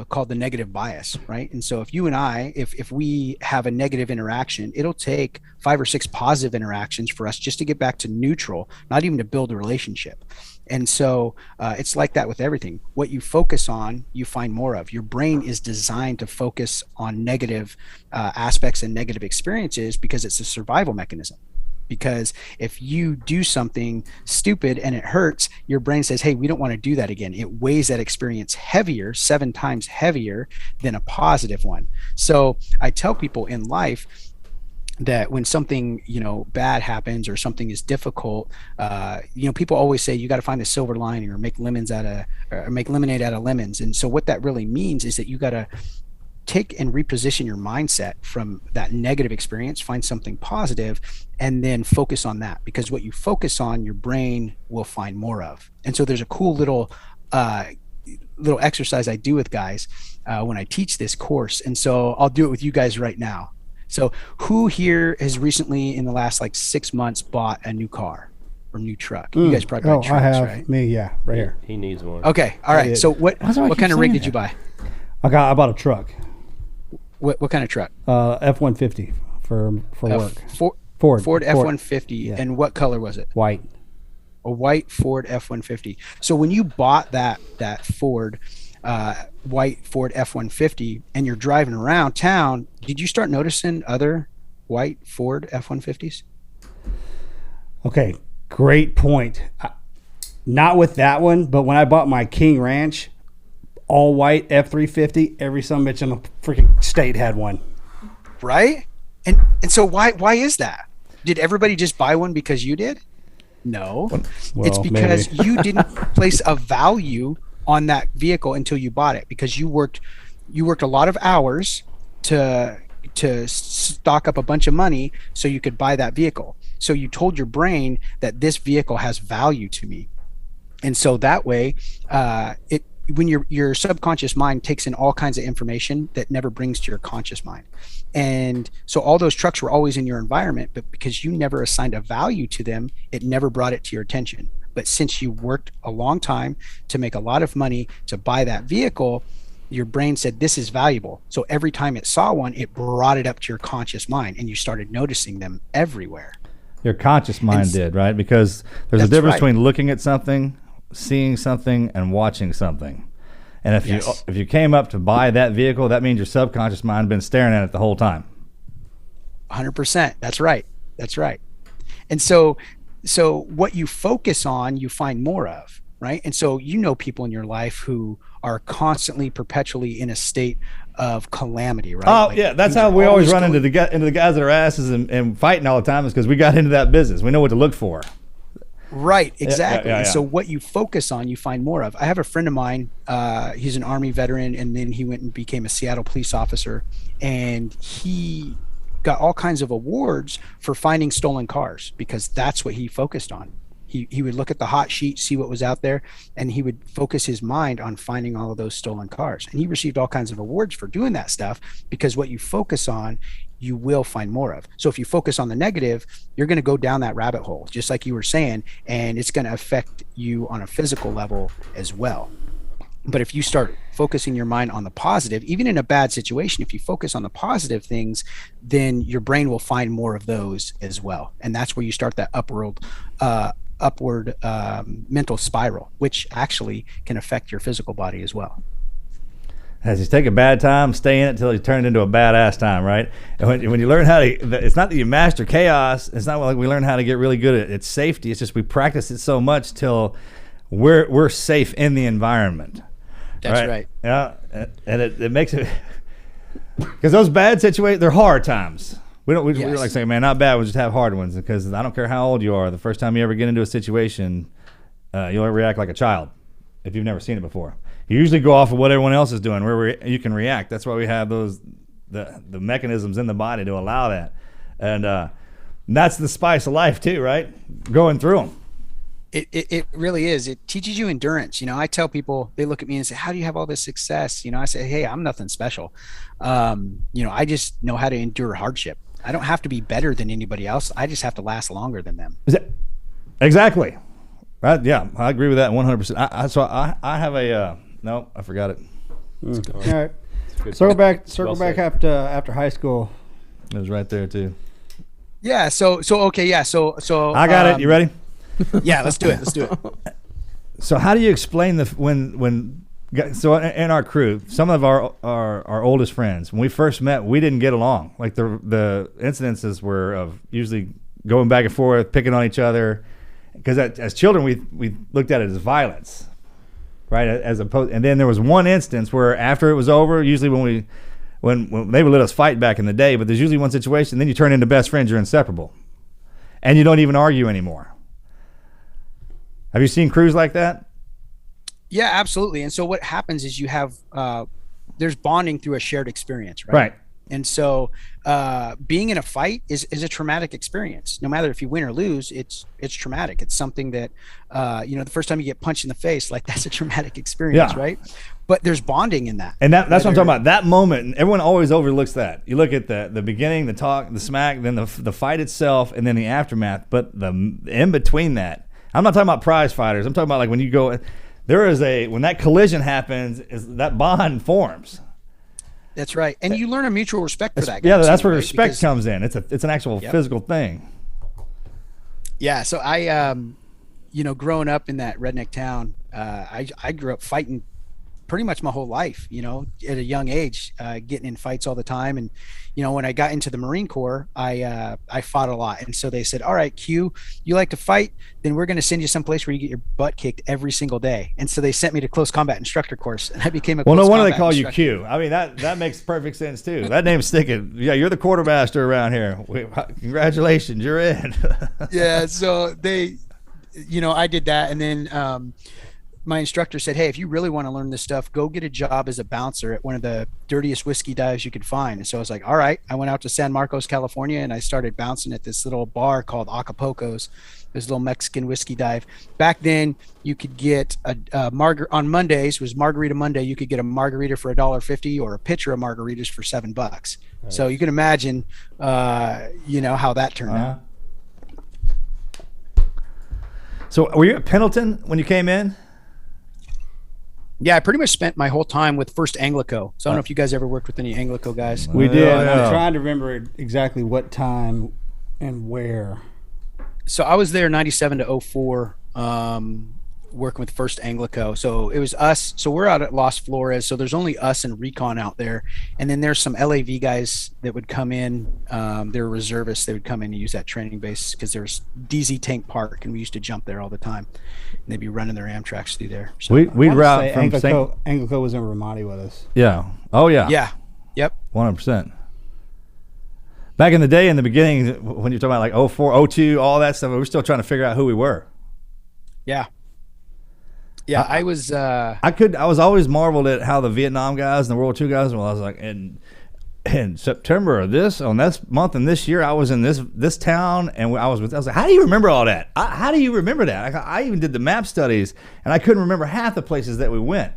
Speaker 4: called the negative bias, right? And so if you and I, if we have a negative interaction, it'll take 5 or 6 positive interactions for us just to get back to neutral, not even to build a relationship. And so it's like that with everything. What you focus on, you find more of. Your brain is designed to focus on negative aspects and negative experiences because it's a survival mechanism. Because if you do something stupid and it hurts, your brain says, hey, we don't want to do that again. It weighs that experience heavier, 7 times heavier than a positive one. So I tell people in life that when something, bad happens or something is difficult, people always say you got to find the silver lining or make lemonade out of lemons. And so what that really means is that you got to take and reposition your mindset from that negative experience, find something positive, and then focus on that, because what you focus on, your brain will find more of. And so there's a cool little exercise I do with guys when I teach this course. And so I'll do it with you guys right now. So who here has recently in the last 6 months bought a new car or new truck? You guys probably bought trucks,
Speaker 2: I have.
Speaker 4: right?
Speaker 2: Me, yeah, right here.
Speaker 5: He needs one.
Speaker 4: Okay. All right. So what kind of rig did you buy?
Speaker 2: I bought a truck.
Speaker 4: What kind of truck?
Speaker 2: F-150 for work. Ford
Speaker 4: F-150.
Speaker 2: Yeah.
Speaker 4: And what color was it?
Speaker 2: White.
Speaker 4: A white Ford F-150. So when you bought that Ford, white Ford F-150 and you're driving around town, did you start noticing other white Ford F-150s?
Speaker 2: Okay, great point. Not with that one, but when I bought my King Ranch, all white F-350, every son bitch in the freaking state had one.
Speaker 4: Right? And so why is that? Did everybody just buy one because you did? No.
Speaker 2: Well,
Speaker 4: it's because
Speaker 2: maybe.
Speaker 4: you didn't place a value on that vehicle until you bought it, because you worked a lot of hours to stock up a bunch of money so you could buy that vehicle. So you told your brain that this vehicle has value to me. And so that way, when your subconscious mind takes in all kinds of information that never brings to your conscious mind. And so all those trucks were always in your environment, but because you never assigned a value to them, it never brought it to your attention. But since you worked a long time to make a lot of money to buy that vehicle, your brain said, this is valuable. So every time it saw one, it brought it up to your conscious mind, and you started noticing them everywhere.
Speaker 3: Your conscious mind did, right? Because there's a difference between looking at something, seeing something, and watching something. And if you came up to buy that vehicle, that means your subconscious mind had been staring at it the whole time.
Speaker 4: 100%. That's right. And so what you focus on, you find more of, right? And so people in your life who are constantly, perpetually in a state of calamity, right?
Speaker 3: Oh, yeah. That's how we always run into the guys that are asses and fighting all the time, is because we got into that business. We know what to look for.
Speaker 4: Right, exactly.
Speaker 3: Yeah.
Speaker 4: And so what you focus on, you find more of. I have a friend of mine, he's an Army veteran, and then he went and became a Seattle police officer, and he got all kinds of awards for finding stolen cars, because that's what he focused on. He would look at the hot sheet, see what was out there, and he would focus his mind on finding all of those stolen cars. And he received all kinds of awards for doing that stuff, because what you focus on, you will find more of. So if you focus on the negative, you're going to go down that rabbit hole, just like you were saying, and it's going to affect you on a physical level as well. But if you start focusing your mind on the positive, even in a bad situation, if you focus on the positive things, then your brain will find more of those as well. And that's where you start that upward mental spiral, which actually can affect your physical body as well.
Speaker 3: As you take a bad time, stay in it until you turn it into a badass time, right? And when you learn how to, it's not that you master chaos. It's not like we learn how to get really good at its safety. It's just we practice it so much till we're safe in the environment.
Speaker 4: That's right.
Speaker 3: Yeah, and it makes it, because those bad situations, they're hard times. We like saying, man, not bad. We just have hard ones, because I don't care how old you are. The first time you ever get into a situation, you'll react like a child if you've never seen it before. You usually go off of what everyone else is doing, where you can react. That's why we have the mechanisms in the body to allow that, and that's the spice of life too, right? Going through them.
Speaker 4: It really is. It teaches you endurance. I tell people, they look at me and say, how do you have all this success? I say, hey, I'm nothing special. I just know how to endure hardship. I don't have to be better than anybody else. I just have to last longer than them.
Speaker 3: Exactly. Right? Yeah, I agree with that 100%. So I have a no, I forgot it.
Speaker 2: All right. Circle back after high school.
Speaker 3: It was right there too.
Speaker 4: Yeah. So okay. Yeah. So
Speaker 3: I got it. You ready?
Speaker 4: Yeah. Let's do it.
Speaker 3: So how do you explain so in our crew, some of our oldest friends, when we first met, we didn't get along. Like the incidences were of usually going back and forth, picking on each other, because as children we looked at it as violence, right? As opposed, and then there was one instance where after it was over, usually when they would let us fight back in the day, but there's usually one situation, then you turn into best friends, you're inseparable, and you don't even argue anymore. Have you seen crews like that?
Speaker 4: Yeah, absolutely. And so what happens is you have there's bonding through a shared experience, right?
Speaker 3: Right.
Speaker 4: And so being in a fight is a traumatic experience. No matter if you win or lose, it's traumatic. It's something that the first time you get punched in the face, like that's a traumatic experience, right? But there's bonding in that.
Speaker 3: And that's what I'm talking about. That moment, and everyone always overlooks that. You look at the beginning, the talk, the smack, then the fight itself, and then the aftermath. But the in between that, I'm not talking about prize fighters. I'm talking about like when you go, when that collision happens, that bond forms.
Speaker 4: That's right. And you learn a mutual respect for that guy.
Speaker 3: Yeah, that's where respect comes in. It's an actual physical thing.
Speaker 4: Yeah. So I, growing up in that redneck town, I grew up fighting pretty much my whole life, at a young age, getting in fights all the time. And, when I got into the Marine Corps, I fought a lot. And so they said, all right, Q, you like to fight, then we're going to send you someplace where you get your butt kicked every single day. And so they sent me to close combat instructor course, and I became a
Speaker 3: well,
Speaker 4: close
Speaker 3: no wonder they
Speaker 4: combat
Speaker 3: call
Speaker 4: instructor.
Speaker 3: you Q. I mean, that makes perfect sense too. That name's sticking. Yeah, you're the quartermaster around here. Congratulations, you're in.
Speaker 4: Yeah. So they, I did that. And then, my instructor said, hey, if you really want to learn this stuff, go get a job as a bouncer at one of the dirtiest whiskey dives you could find. And so I was like, all right. I went out to San Marcos, California, and I started bouncing at this little bar called Acapulco's, this little Mexican whiskey dive. Back then, you could get on Mondays, was Margarita Monday, you could get a margarita for $1.50 or a pitcher of margaritas for $7. Nice. So you can imagine, how that turned out.
Speaker 3: So were you at Pendleton when you came in?
Speaker 4: Yeah, I pretty much spent my whole time with First Anglico. So I don't know if you guys ever worked with any Anglico guys.
Speaker 2: We did.
Speaker 3: Yeah.
Speaker 2: I'm trying to remember exactly what time and where.
Speaker 4: So I was there 97 to 04, working with First Anglico. So it was us. So we're out at Los Flores. So there's only us and Recon out there. And then there's some LAV guys that would come in. They're reservists. They would come in and use that training base because there's DZ Tank Park, and we used to jump there all the time. And they'd be running their Amtrak's through there. So,
Speaker 3: We'd route from
Speaker 2: Anglico was in Ramadi with us.
Speaker 3: Yeah. Oh, yeah.
Speaker 4: yeah. Yep.
Speaker 3: 100%. Back in the day, in the beginning, when you're talking about like 04, 02, all that stuff, we were still trying to figure out who we were.
Speaker 4: Yeah. Yeah, I was
Speaker 3: always marveled at how the Vietnam guys and the World War II guys, well, I was like, in September of this month and this year, I was in this town, and I was like, how do you remember all that? How do you remember that? I even did the map studies, and I couldn't remember half the places that we went.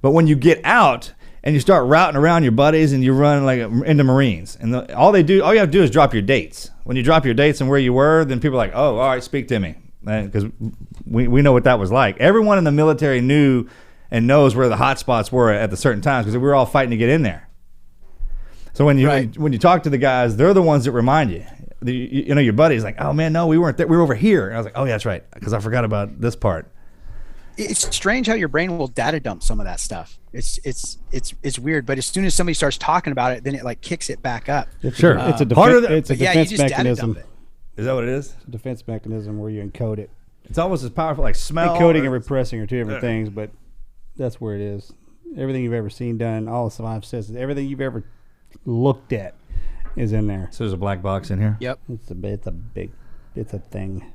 Speaker 3: But when you get out and you start routing around your buddies and you run like into Marines, and all you have to do is drop your dates. When you drop your dates and where you were, then people are like, oh, all right, speak to me. Because we know what that was like. Everyone in the military knew and knows where the hot spots were at the certain times because we were all fighting to get in there. So when you talk to the guys, they're the ones that remind you. Your buddy's like, oh man, no, we weren't there. We were over here. And I was like, oh yeah, that's right, because I forgot about this part.
Speaker 4: It's strange how your brain will data dump some of that stuff. It's weird, but as soon as somebody starts talking about it, then it like kicks it back up.
Speaker 3: Sure,
Speaker 2: it's a defense
Speaker 4: you just
Speaker 2: mechanism.
Speaker 4: data dump it.
Speaker 3: Is that what it is?
Speaker 2: It's a defense mechanism where you encode it.
Speaker 3: It's almost as powerful like smell.
Speaker 2: Encoding and repressing are two different things, but that's where it is. Everything you've ever seen done, all the survive says, everything you've ever looked at is in there.
Speaker 3: So there's a black box in here?
Speaker 4: Yep.
Speaker 2: It's a thing.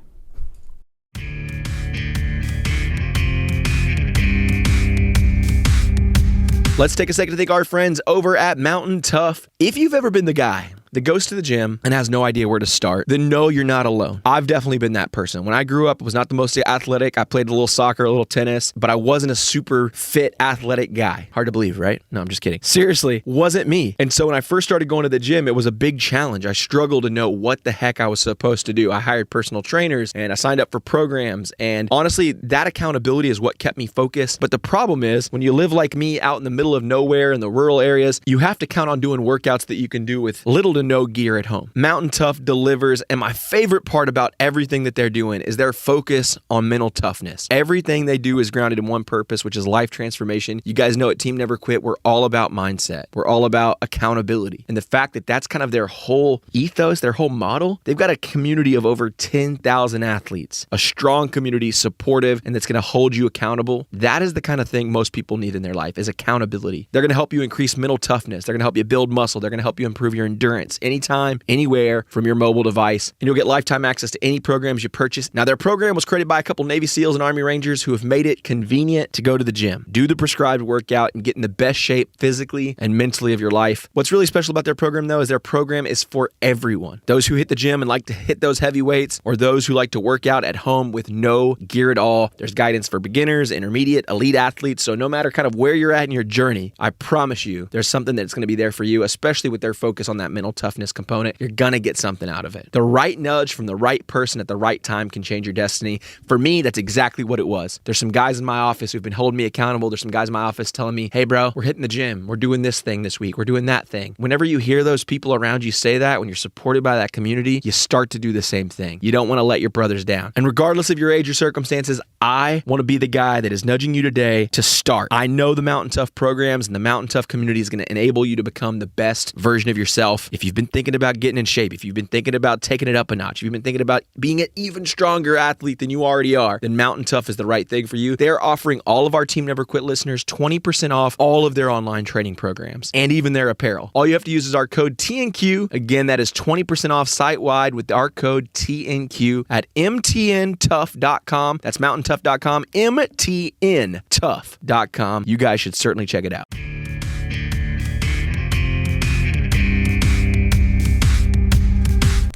Speaker 1: Let's take a second to thank our friends over at Mountain Tough. If you've ever been the guy that goes to the gym and has no idea where to start, then no, you're not alone. I've definitely been that person. When I grew up, I was not the most athletic. I played a little soccer, a little tennis, but I wasn't a super fit athletic guy. Hard to believe, right? No, I'm just kidding. Seriously, wasn't me. And so when I first started going to the gym, it was a big challenge. I struggled to know what the heck I was supposed to do. I hired personal trainers and I signed up for programs. And honestly, that accountability is what kept me focused. But the problem is when you live like me out in the middle of nowhere in the rural areas, you have to count on doing workouts that you can do with little to no gear at home. Mountain Tough delivers, and my favorite part about everything that they're doing is their focus on mental toughness. Everything they do is grounded in one purpose, which is life transformation. You guys know at Team Never Quit, we're all about mindset. We're all about accountability. And the fact that that's kind of their whole ethos, their whole model, they've got a community of over 10,000 athletes, a strong community, supportive, and that's going to hold you accountable. That is the kind of thing most people need in their life, is accountability. They're going to help you increase mental toughness. They're going to help you build muscle. They're going to help you improve your endurance anytime, anywhere from your mobile device. And you'll get lifetime access to any programs you purchase. Now, their program was created by a couple Navy SEALs and Army Rangers who have made it convenient to go to the gym, do the prescribed workout, and get in the best shape physically and mentally of your life. What's really special about their program, though, is their program is for everyone. Those who hit the gym and like to hit those heavy weights, or those who like to work out at home with no gear at all. There's guidance for beginners, intermediate, elite athletes. So no matter kind of where you're at in your journey, I promise you there's something that's going to be there for you, especially with their focus on that mental toughness component, you're gonna get something out of it. The right nudge from the right person at the right time can change your destiny. For me, that's exactly what it was. There's some guys in my office who've been holding me accountable. There's some guys in my office telling me, hey bro, we're hitting the gym. We're doing this thing this week. We're doing that thing. Whenever you hear those people around you say that, when you're supported by that community, you start to do the same thing. You don't want to let your brothers down. And regardless of your age or circumstances, I want to be the guy that is nudging you today to start. I know the Mountain Tough programs and the Mountain Tough community is going to enable you to become the best version of yourself. If you've been thinking about getting in shape, if you've been thinking about taking it up a notch, if you've been thinking about being an even stronger athlete than you already are, then Mountain Tough is the right thing for you. They're offering all of our Team Never Quit listeners 20% off all of their online training programs and even their apparel. All you have to use is our code TNQ. Again, that is 20% off site-wide with our code TNQ at mtntough.com. That's mountaintough.com, mtntough.com. You guys should certainly check it out.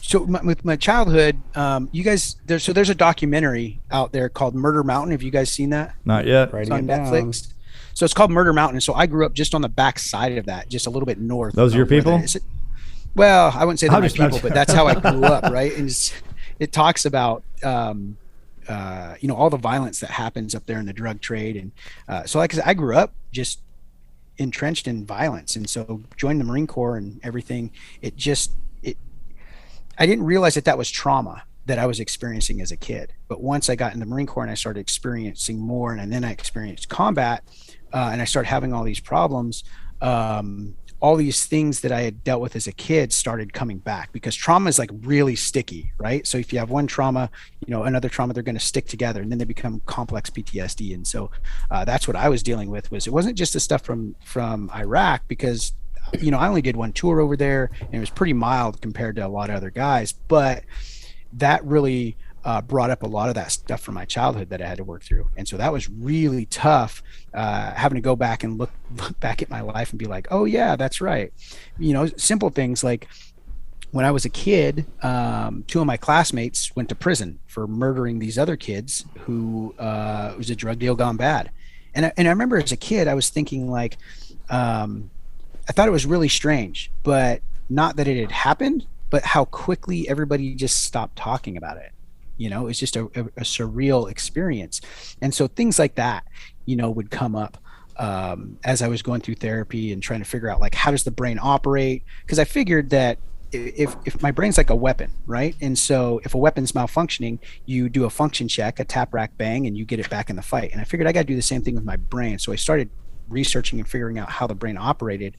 Speaker 4: So with my childhood, you guys, there's a documentary out there called Murder Mountain. Have you guys seen that?
Speaker 3: Not yet.
Speaker 4: It's on Netflix. So it's called Murder Mountain. So I grew up just on the back side of that, just a little bit north.
Speaker 3: Those are your people?
Speaker 4: Well, I wouldn't say they're my people, but that's how I grew up, right? And it talks about, all the violence that happens up there in the drug trade. And so like I said, I grew up just entrenched in violence. And so joined the Marine Corps and everything. I didn't realize that was trauma that I was experiencing as a kid. But once I got in the Marine Corps and I started experiencing more, and then I experienced combat, and I started having all these problems, all these things that I had dealt with as a kid started coming back, because trauma is like really sticky, right? So if you have one trauma, another trauma, they're going to stick together, and then they become complex PTSD. And so that's what I was dealing with. It wasn't just the stuff from Iraq, because I only did one tour over there, and it was pretty mild compared to a lot of other guys, but that really brought up a lot of that stuff from my childhood that I had to work through. And so that was really tough, having to go back and look back at my life and be like, oh yeah, that's right. Simple things like when I was a kid, two of my classmates went to prison for murdering these other kids who it was a drug deal gone bad. And I remember as a kid, I was thinking like, I thought it was really strange, but not that it had happened, but how quickly everybody just stopped talking about it. It's just a surreal experience. And so things like that, would come up as I was going through therapy and trying to figure out like, how does the brain operate? Because I figured that if my brain's like a weapon, right? And so if a weapon's malfunctioning, you do a function check, a tap, rack, bang, and you get it back in the fight. And I figured I got to do the same thing with my brain. So I started researching and figuring out how the brain operated,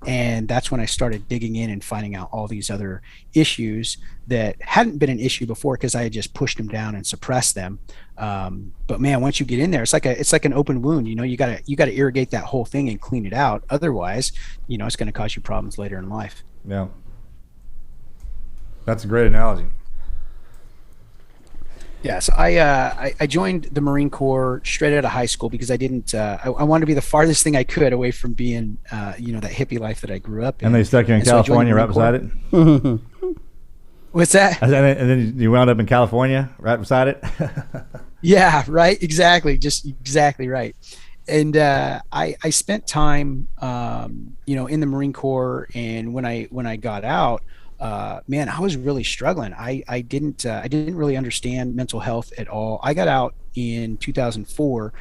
Speaker 4: and that's when I started digging in and finding out all these other issues that hadn't been an issue before, because I had just pushed them down and suppressed them. But man, once you get in there, it's like an open wound. You gotta irrigate that whole thing and clean it out. Otherwise, it's going to cause you problems later in life.
Speaker 3: Yeah, that's a great analogy.
Speaker 4: Yeah, so I joined the Marine Corps straight out of high school because I didn't. I wanted to be the farthest thing I could away from being, that hippie life that I grew up in.
Speaker 3: And they stuck you in California right beside it.
Speaker 4: What's that?
Speaker 3: And then you wound up in California right beside it.
Speaker 4: Yeah, right. Exactly. Just exactly right. And I spent time, in the Marine Corps, and when I got out. Man, I was really struggling. I didn't really understand mental health at all. I got out in 2004.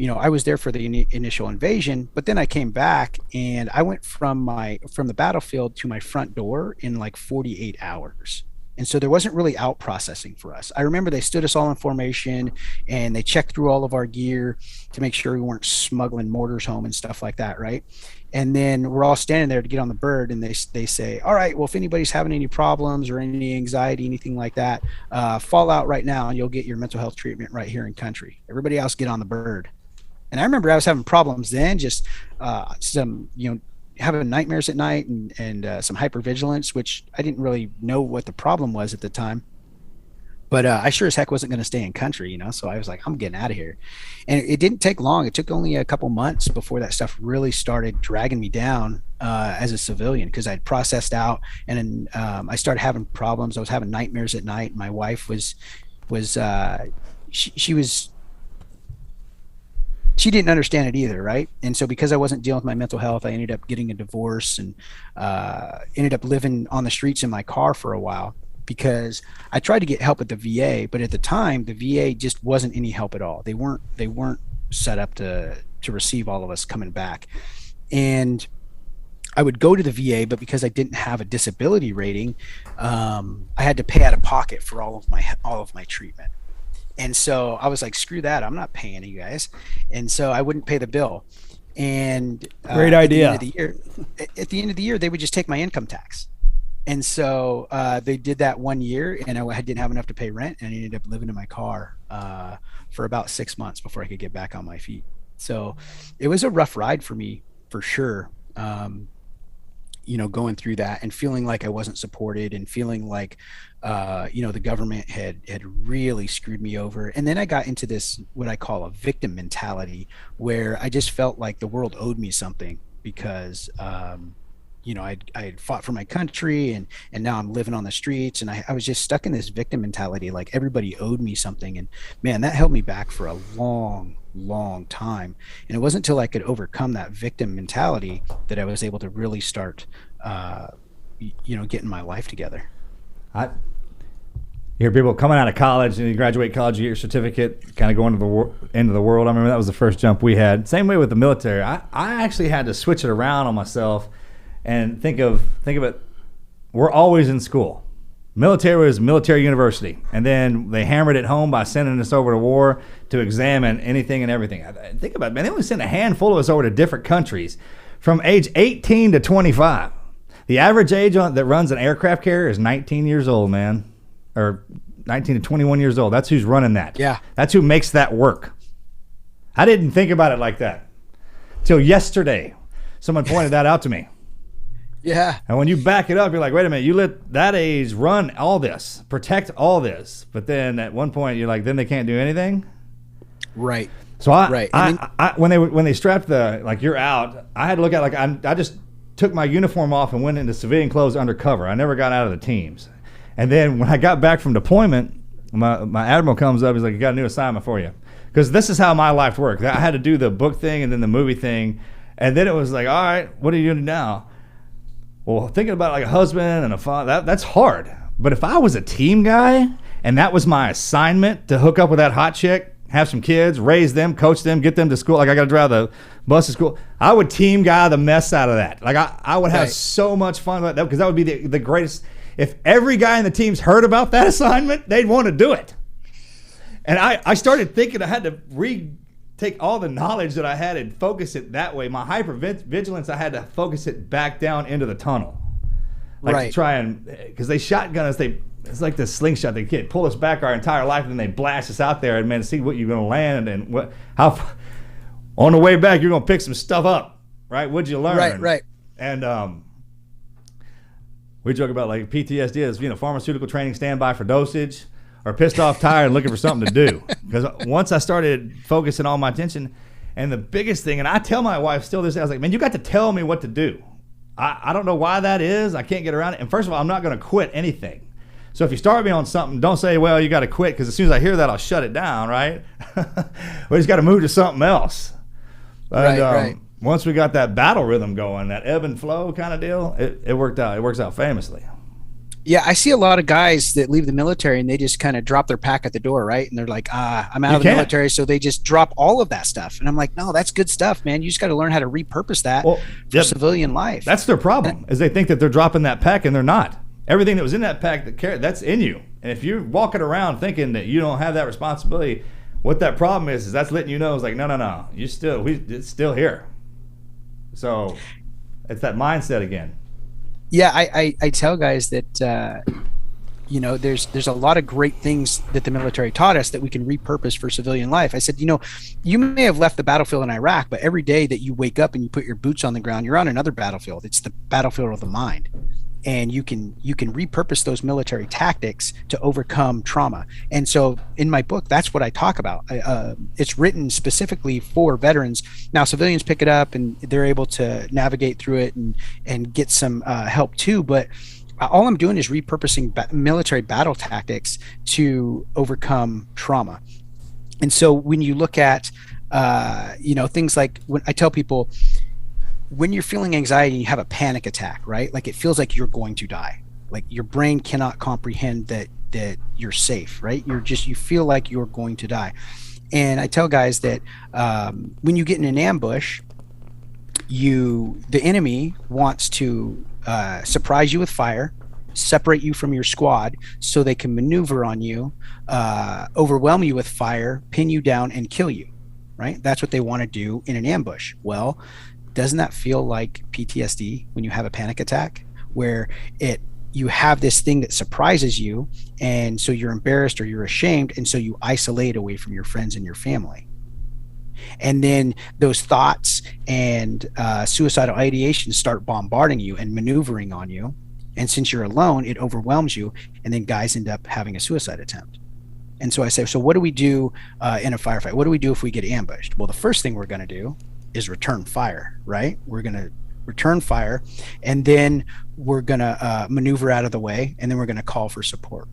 Speaker 4: I was there for the initial invasion, but then I came back and I went from the battlefield to my front door in like 48 hours. And so there wasn't really out processing for us. I remember they stood us all in formation and they checked through all of our gear to make sure we weren't smuggling mortars home and stuff like that, right? And then we're all standing there to get on the bird, and they say, all right, well, if anybody's having any problems or any anxiety, anything like that, fall out right now and you'll get your mental health treatment right here in country. Everybody else get on the bird. And I remember I was having problems then, just some, having nightmares at night and some hypervigilance, which I didn't really know what the problem was at the time. But I sure as heck wasn't going to stay in country, So I was like, I'm getting out of here. And it didn't take long. It took only a couple months before that stuff really started dragging me down as a civilian, because I'd processed out, and then I started having problems. I was having nightmares at night. My wife was she didn't understand it either, right? And so because I wasn't dealing with my mental health, I ended up getting a divorce and ended up living on the streets in my car for a while, because I tried to get help at the VA, but at the time the VA just wasn't any help at all. They weren't set up to receive all of us coming back. And I would go to the VA, but because I didn't have a disability rating, I had to pay out of pocket for all of my treatment. And so I was like, screw that, I'm not paying you guys. And so I wouldn't pay the bill. And
Speaker 1: great idea.
Speaker 4: At the end of the year, they would just take my income tax. And so they did that 1 year, and I didn't have enough to pay rent, and I ended up living in my car for about 6 months before I could get back on my feet. So it was a rough ride for me, for sure. Going through that and feeling like I wasn't supported, and feeling like, the government had really screwed me over. And then I got into this, what I call a victim mentality, where I just felt like the world owed me something because, I had fought for my country, and now I'm living on the streets, and I was just stuck in this victim mentality, like everybody owed me something. And man, that held me back for a long time. And it wasn't until I could overcome that victim mentality that I was able to really start getting my life together.
Speaker 3: You hear people coming out of college, and you graduate college, you get your certificate, kind of going to the end of the world. I remember that was the first jump we had. Same way with the military. I actually had to switch it around on myself and think of it. We're always in school. Military was military university, and then they hammered it home by sending us over to war to examine anything and everything. Think about it, man. They only sent a handful of us over to different countries from age 18 to 25. The average age that runs an aircraft carrier is 19 years old, man, or 19 to 21 years old. That's who's running that.
Speaker 4: Yeah.
Speaker 3: That's who makes that work. I didn't think about it like that till yesterday. Someone pointed that out to me.
Speaker 4: Yeah.
Speaker 3: And when you back it up, you're like, wait a minute, you let that age run all this, protect all this. But then at one point, you're like, then they can't do anything?
Speaker 4: Right.
Speaker 3: So when they strapped you're out, I had to look at, I just took my uniform off and went into civilian clothes undercover. I never got out of the teams. And then when I got back from deployment, my admiral comes up, he's like, you got a new assignment for you. Because this is how my life worked. I had to do the book thing and then the movie thing. And then it was like, all right, what are you doing now? Well, thinking about like a husband and a father, that's hard. But if I was a team guy and that was my assignment to hook up with that hot chick, have some kids, raise them, coach them, get them to school, like I got to drive the bus to school, I would team guy the mess out of that. Like I would have so much fun with that, because that would be the greatest. If every guy in the teams heard about that assignment, they'd want to do it. And I started thinking I had to take all the knowledge that I had and focus it that way. My hypervigilance, I had to focus it back down into the tunnel. To try and, because they shotgun us, it's like this slingshot. They can't pull us back our entire life, and then they blast us out there and, man, see what you're going to land and how on the way back you're going to pick some stuff up, right? What'd you learn?
Speaker 4: Right.
Speaker 3: And we joke about like PTSD is, pharmaceutical training, standby for dosage, or pissed off, tired, and looking for something to do. Because once I started focusing all my attention, and the biggest thing, and I tell my wife still this, I was like, man, you got to tell me what to do. I don't know why that is. I can't get around it. And first of all, I'm not going to quit anything. So if you start me on something, don't say, well, you got to quit, because as soon as I hear that, I'll shut it down, right? We just got to move to something else. Right. Once we got that battle rhythm going, that ebb and flow kind of deal, it worked out. It works out famously.
Speaker 4: Yeah, I see a lot of guys that leave the military and they just kind of drop their pack at the door, right? And they're like, I'm out of the military, so they just drop all of that stuff. And I'm like, no, that's good stuff, man. You just got to learn how to repurpose that for civilian life.
Speaker 3: That's their problem, is they think that they're dropping that pack, and they're not. Everything that was in that pack, that's in you. And if you're walking around thinking that you don't have that responsibility, what that problem is that's letting you know, is like, no, it's still here. So it's that mindset again.
Speaker 4: Yeah, I tell guys that there's a lot of great things that the military taught us that we can repurpose for civilian life. I said, you may have left the battlefield in Iraq, but every day that you wake up and you put your boots on the ground, you're on another battlefield. It's the battlefield of the mind. And you can repurpose those military tactics to overcome trauma. And so in my book, that's what I talk about. It's written specifically for veterans. Now civilians pick it up and they're able to navigate through it and get some help too. But all I'm doing is repurposing military battle tactics to overcome trauma. And so when you look at things like when I tell people, when you're feeling anxiety, you have a panic attack, right? Like it feels like you're going to die. Like your brain cannot comprehend that you're safe, right? You feel like you're going to die. And I tell guys that when you get in an ambush, the enemy wants to surprise you with fire, separate you from your squad so they can maneuver on you, overwhelm you with fire, pin you down, and kill you, right? That's what they want to do in an ambush. Well, doesn't that feel like PTSD when you have a panic attack, where you have this thing that surprises you, and so you're embarrassed or you're ashamed, and so you isolate away from your friends and your family? And then those thoughts and suicidal ideations start bombarding you and maneuvering on you. And since you're alone, it overwhelms you. And then guys end up having a suicide attempt. And so I say, so what do we do in a firefight? What do we do if we get ambushed? Well, the first thing we're going to do is return fire, right? We're going to return fire, and then we're going to maneuver out of the way, and then we're going to call for support.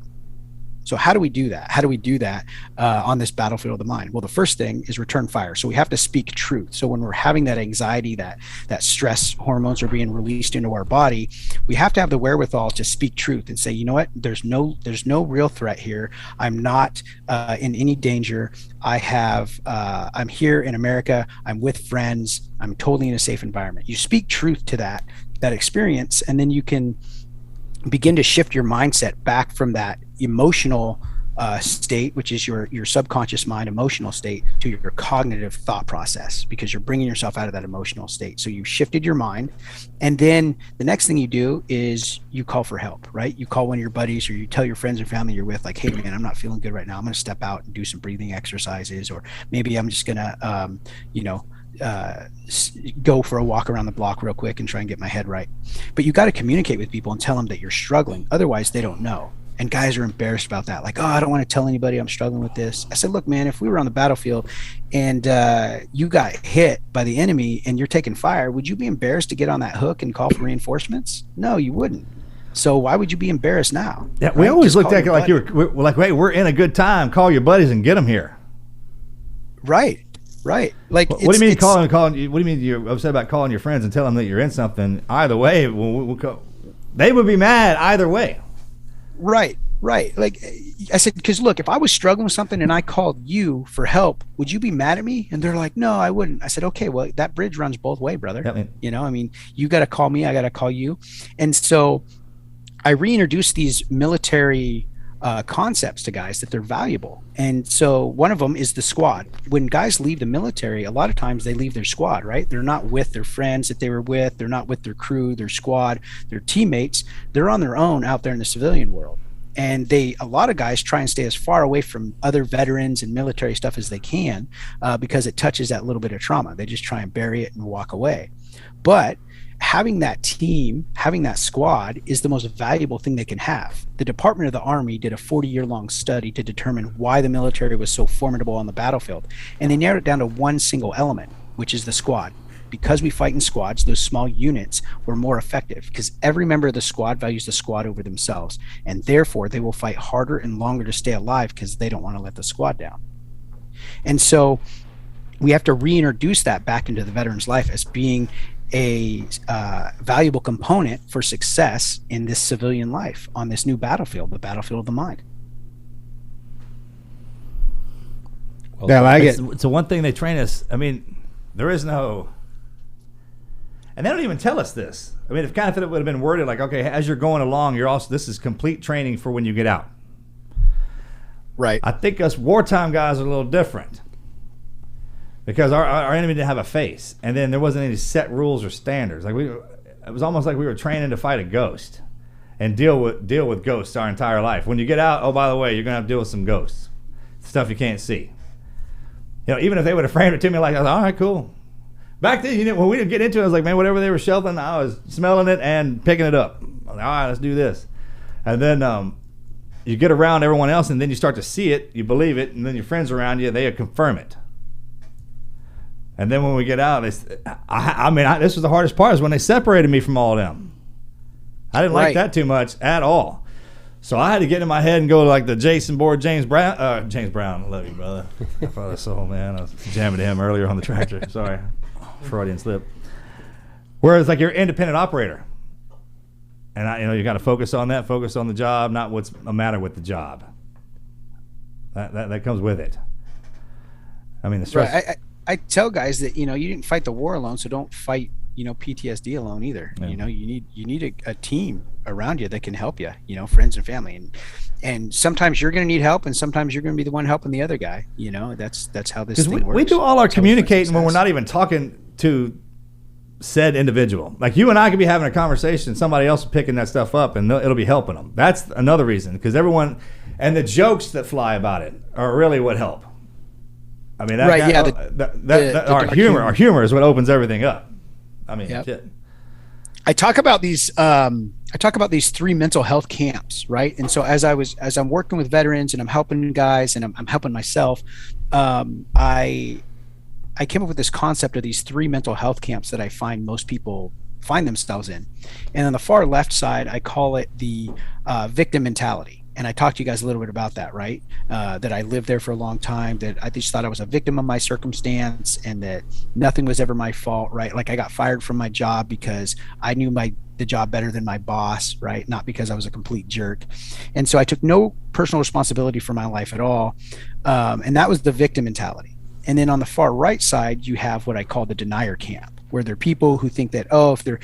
Speaker 4: So how do we do that? How do we do that on this battlefield of the mind? Well, the first thing is return fire. So we have to speak truth. So when we're having that anxiety, that stress hormones are being released into our body, we have to have the wherewithal to speak truth and say, you know what? There's no real threat here. I'm not in any danger. I'm here in America. I'm with friends. I'm totally in a safe environment. You speak truth to that experience, and then you can begin to shift your mindset back from that emotional state, which is your subconscious mind emotional state, to your cognitive thought process, because you're bringing yourself out of that emotional state. So you shifted your mind, and then the next thing you do is you call for help, right? You call one of your buddies, or you tell your friends and family you're with, like, hey man, I'm not feeling good right now. I'm going to step out and do some breathing exercises, or maybe I'm just going to go for a walk around the block real quick and try and get my head right. But you got to communicate with people and tell them that you're struggling. Otherwise they don't know. And guys are embarrassed about that. Like, oh, I don't want to tell anybody I'm struggling with this. I said, look, man, if we were on the battlefield and you got hit by the enemy and you're taking fire, would you be embarrassed to get on that hook and call for reinforcements? No, you wouldn't. So why would you be embarrassed now?
Speaker 3: Yeah, we always looked at it like we're like, hey, we're in a good time. Call your buddies and get them here.
Speaker 4: Right. Like,
Speaker 3: what do you mean calling? What do you mean you're upset about calling your friends and telling them that you're in something? Either way, they would be mad either way. Right.
Speaker 4: Like I said, because look, if I was struggling with something and I called you for help, would you be mad at me? And they're like, no, I wouldn't. I said, okay, well, that bridge runs both ways, brother. Yeah, you got to call me, I got to call you. And so I reintroduced these military concepts to guys that they're valuable. And so one of them is the squad. When guys leave the military, a lot of times they leave their squad, right? They're not with their friends that they were with. They're not with their crew, their squad, their teammates. They're on their own out there in the civilian world. And a lot of guys try and stay as far away from other veterans and military stuff as they can because it touches that little bit of trauma. They just try and bury it and walk away. But having that team, having that squad is the most valuable thing they can have. The Department of the Army did a 40-year-long study to determine why the military was so formidable on the battlefield. And they narrowed it down to one single element, which is the squad. Because we fight in squads, those small units were more effective because every member of the squad values the squad over themselves. And therefore, they will fight harder and longer to stay alive because they don't want to let the squad down. And so we have to reintroduce that back into the veteran's life as being a valuable component for success in this civilian life on this new battlefield, the battlefield of the mind.
Speaker 3: Well, yeah, I get it's the one thing they train us. I mean, there is no, and they don't even tell us this. I mean, if it would have been worded like, okay, as you're going along, this is complete training for when you get out.
Speaker 4: Right.
Speaker 3: I think us wartime guys are a little different. Because our enemy didn't have a face, and then there wasn't any set rules or standards. Like it was almost like we were training to fight a ghost, and deal with ghosts our entire life. When you get out, oh by the way, you're gonna have to deal with some ghosts, stuff you can't see. Even if they would have framed it to me like, I was like, all right, cool. Back then, when we didn't get into it, I was like, man, whatever they were shelving, I was smelling it and picking it up. I was like, all right, let's do this. And then you get around everyone else, and then you start to see it, you believe it, and then your friends around you, they confirm it. And then when we get out, this was the hardest part, is when they separated me from all of them. I didn't like that too much at all. So I had to get in my head and go to like the James Brown, I love you, brother. Father soul, man. I was jamming to him earlier on the tractor. Sorry, Freudian slip. Whereas like you're an independent operator, and you got to focus on the job, not what's a matter with the job. That comes with it. I mean, the stress.
Speaker 4: Right. I tell guys that you didn't fight the war alone, so don't fight PTSD alone either. Yeah. You need a team around you that can help you. Friends and family, and sometimes you're going to need help, and sometimes you're going to be the one helping the other guy. That's how this thing works.
Speaker 3: We do all our communicating when we're not even talking to said individual. Like you and I could be having a conversation, somebody else picking that stuff up, and it'll be helping them. That's another reason, because everyone and the jokes that fly about it are really what help. I mean, our humor is what opens everything up. I mean, shit.
Speaker 4: I talk about these 3 mental health camps, right? And so as I'm working with veterans and I'm helping guys and I'm helping myself, I came up with this concept of these 3 mental health camps that I find most people find themselves in. And on the far left side, I call it the victim mentality. And I talked to you guys a little bit about that, right? That I lived there for a long time, that I just thought I was a victim of my circumstance and that nothing was ever my fault, right? Like I got fired from my job because I knew the job better than my boss, right? Not because I was a complete jerk. And so I took no personal responsibility for my life at all. And that was the victim mentality. And then on the far right side, you have what I call the denier camp, where there are people who think that, if they're,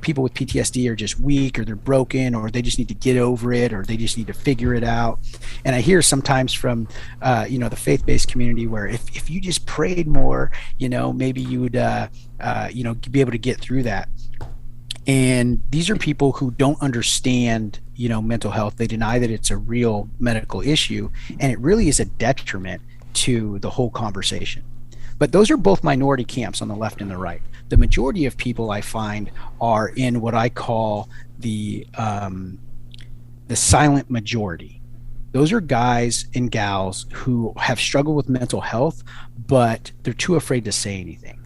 Speaker 4: people with PTSD are just weak or they're broken or they just need to get over it or they just need to figure it out. And I hear sometimes from, the faith-based community where if you just prayed more, maybe you would, be able to get through that. And these are people who don't understand, mental health. They deny that it's a real medical issue, and it really is a detriment to the whole conversation. But those are both minority camps on the left and the right. The majority of people I find are in what I call the silent majority. Those are guys and gals who have struggled with mental health, but they're too afraid to say anything.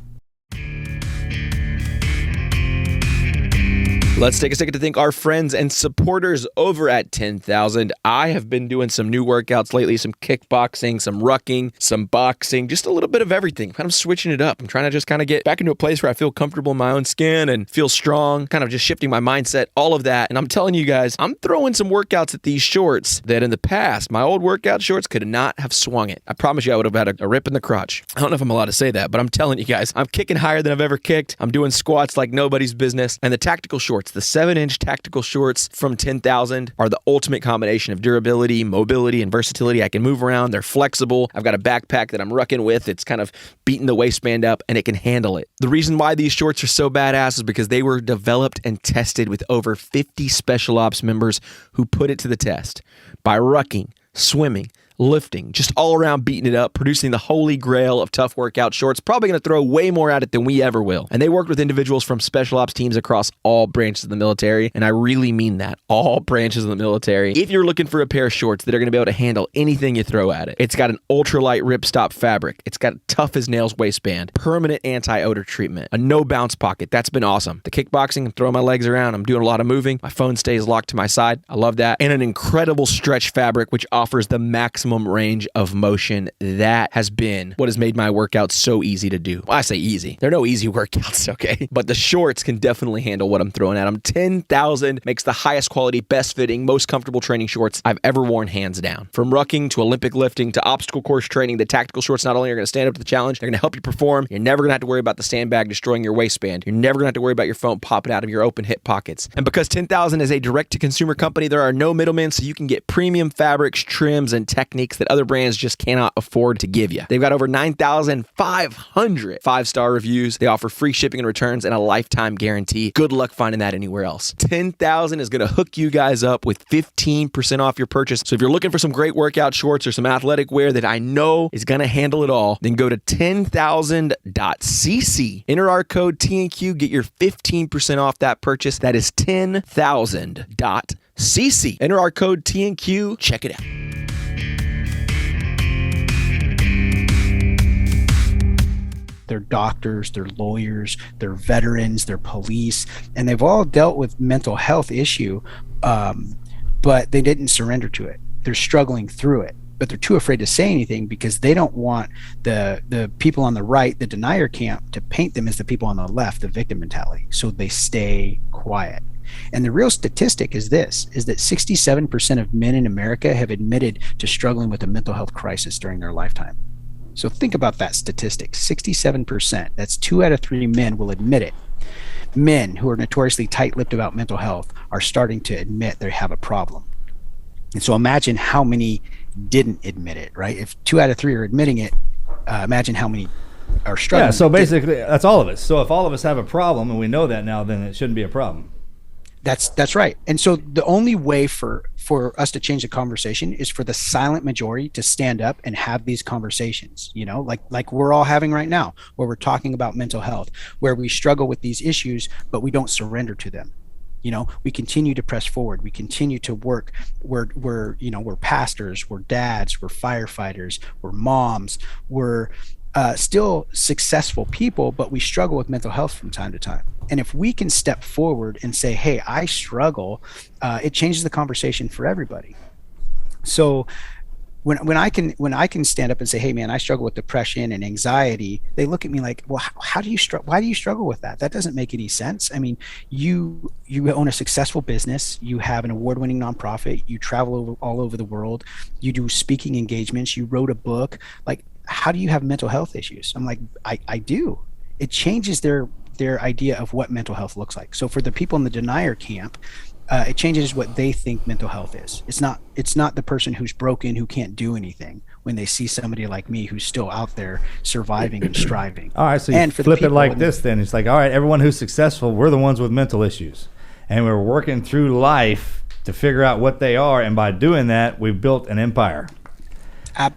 Speaker 1: Let's take a second to thank our friends and supporters over at 10,000. I have been doing some new workouts lately, some kickboxing, some rucking, some boxing, just a little bit of everything. Kind of switching it up. I'm trying to just kind of get back into a place where I feel comfortable in my own skin and feel strong, kind of just shifting my mindset, all of that. And I'm telling you guys, I'm throwing some workouts at these shorts that in the past, my old workout shorts could not have swung it. I promise you I would have had a rip in the crotch. I don't know if I'm allowed to say that, but I'm telling you guys, I'm kicking higher than I've ever kicked. I'm doing squats like nobody's business. And the tactical shorts, the 7-inch tactical shorts from 10,000 are the ultimate combination of durability, mobility, and versatility. I can move around. They're flexible. I've got a backpack that I'm rucking with. It's kind of beating the waistband up and it can handle it. The reason why these shorts are so badass is because they were developed and tested with over 50 special ops members who put it to the test by rucking, swimming, lifting, just all around beating it up, producing the holy grail of tough workout shorts. Probably going to throw way more at it than we ever will. And they worked with individuals from special ops teams across all branches of the military. And I really mean that, all branches of the military. If you're looking for a pair of shorts that are going to be able to handle anything you throw at it, it's got an ultralight ripstop fabric. It's got a tough as nails waistband, permanent anti-odor treatment, a no bounce pocket. That's been awesome. The kickboxing, I'm throwing my legs around. I'm doing a lot of moving. My phone stays locked to my side. I love that. And an incredible stretch fabric, which offers the maximum range of motion. That has been what has made my workouts so easy to do. Well, I say easy. There are no easy workouts, okay? But the shorts can definitely handle what I'm throwing at them. 10,000 makes the highest quality, best fitting, most comfortable training shorts I've ever worn, hands down. From rucking to Olympic lifting to obstacle course training, the tactical shorts not only are going to stand up to the challenge, they're going to help you perform. You're never going to have to worry about the sandbag destroying your waistband. You're never going to have to worry about your phone popping out of your open hip pockets. And because 10,000 is a direct-to-consumer company, there are no middlemen, so you can get premium fabrics, trims, and techniques that other brands just cannot afford to give you. They've got over 9,500 5-star reviews. They offer free shipping and returns and a lifetime guarantee. Good luck finding that anywhere else. 10,000 is going to hook you guys up with 15% off your purchase. So if you're looking for some great workout shorts or some athletic wear that I know is going to handle it all, then go to 10,000.cc. Enter our code TNQ, get your 15% off that purchase. That is 10,000.cc. Enter our code TNQ. Check it out.
Speaker 4: They're doctors, they're lawyers, they're veterans, they're police, and they've all dealt with mental health issue. But but they didn't surrender to it. They're struggling through it, but they're too afraid to say anything because they don't want the people on the right, the denier camp, to paint them as the people on the left, the victim mentality. So they stay quiet. And the real statistic is this, is that 67% of men in America have admitted to struggling with a mental health crisis during their lifetime. So think about that statistic, 67%. That's 2 out of 3 men will admit it. Men who are notoriously tight-lipped about mental health are starting to admit they have a problem. And so imagine how many didn't admit it, right? If 2 out of 3 are admitting it, imagine how many are struggling.
Speaker 3: Yeah, so basically, that's all of us. So if all of us have a problem, and we know that now, then it shouldn't be a problem.
Speaker 4: That's right. And so the only way for us to change the conversation is for the silent majority to stand up and have these conversations, you know, like we're all having right now, where we're talking about mental health, where we struggle with these issues, but we don't surrender to them. You know, we continue to press forward. We continue to work. We're pastors, we're dads, we're firefighters, we're moms, we're still successful people, but we struggle with mental health from time to time. And if we can step forward and say, hey, I struggle, it changes the conversation for everybody. So when I can stand up and say, hey man, I struggle with depression and anxiety, they look at me like, well, how do you struggle? Why do you struggle with that? That doesn't make any sense. I mean, you own a successful business, you have an award-winning nonprofit, you travel all over the world, you do speaking engagements, you wrote a book. Like, how do you have mental health issues? I'm like, I do. It changes their idea of what mental health looks like. So for the people in the denier camp, it changes what they think mental health is. It's not the person who's broken, who can't do anything, when they see somebody like me who's still out there surviving and striving.
Speaker 3: All right, so you flip it like this then. It's like, all right, everyone who's successful, we're the ones with mental issues. And we're working through life to figure out what they are. And by doing that, we've built an empire.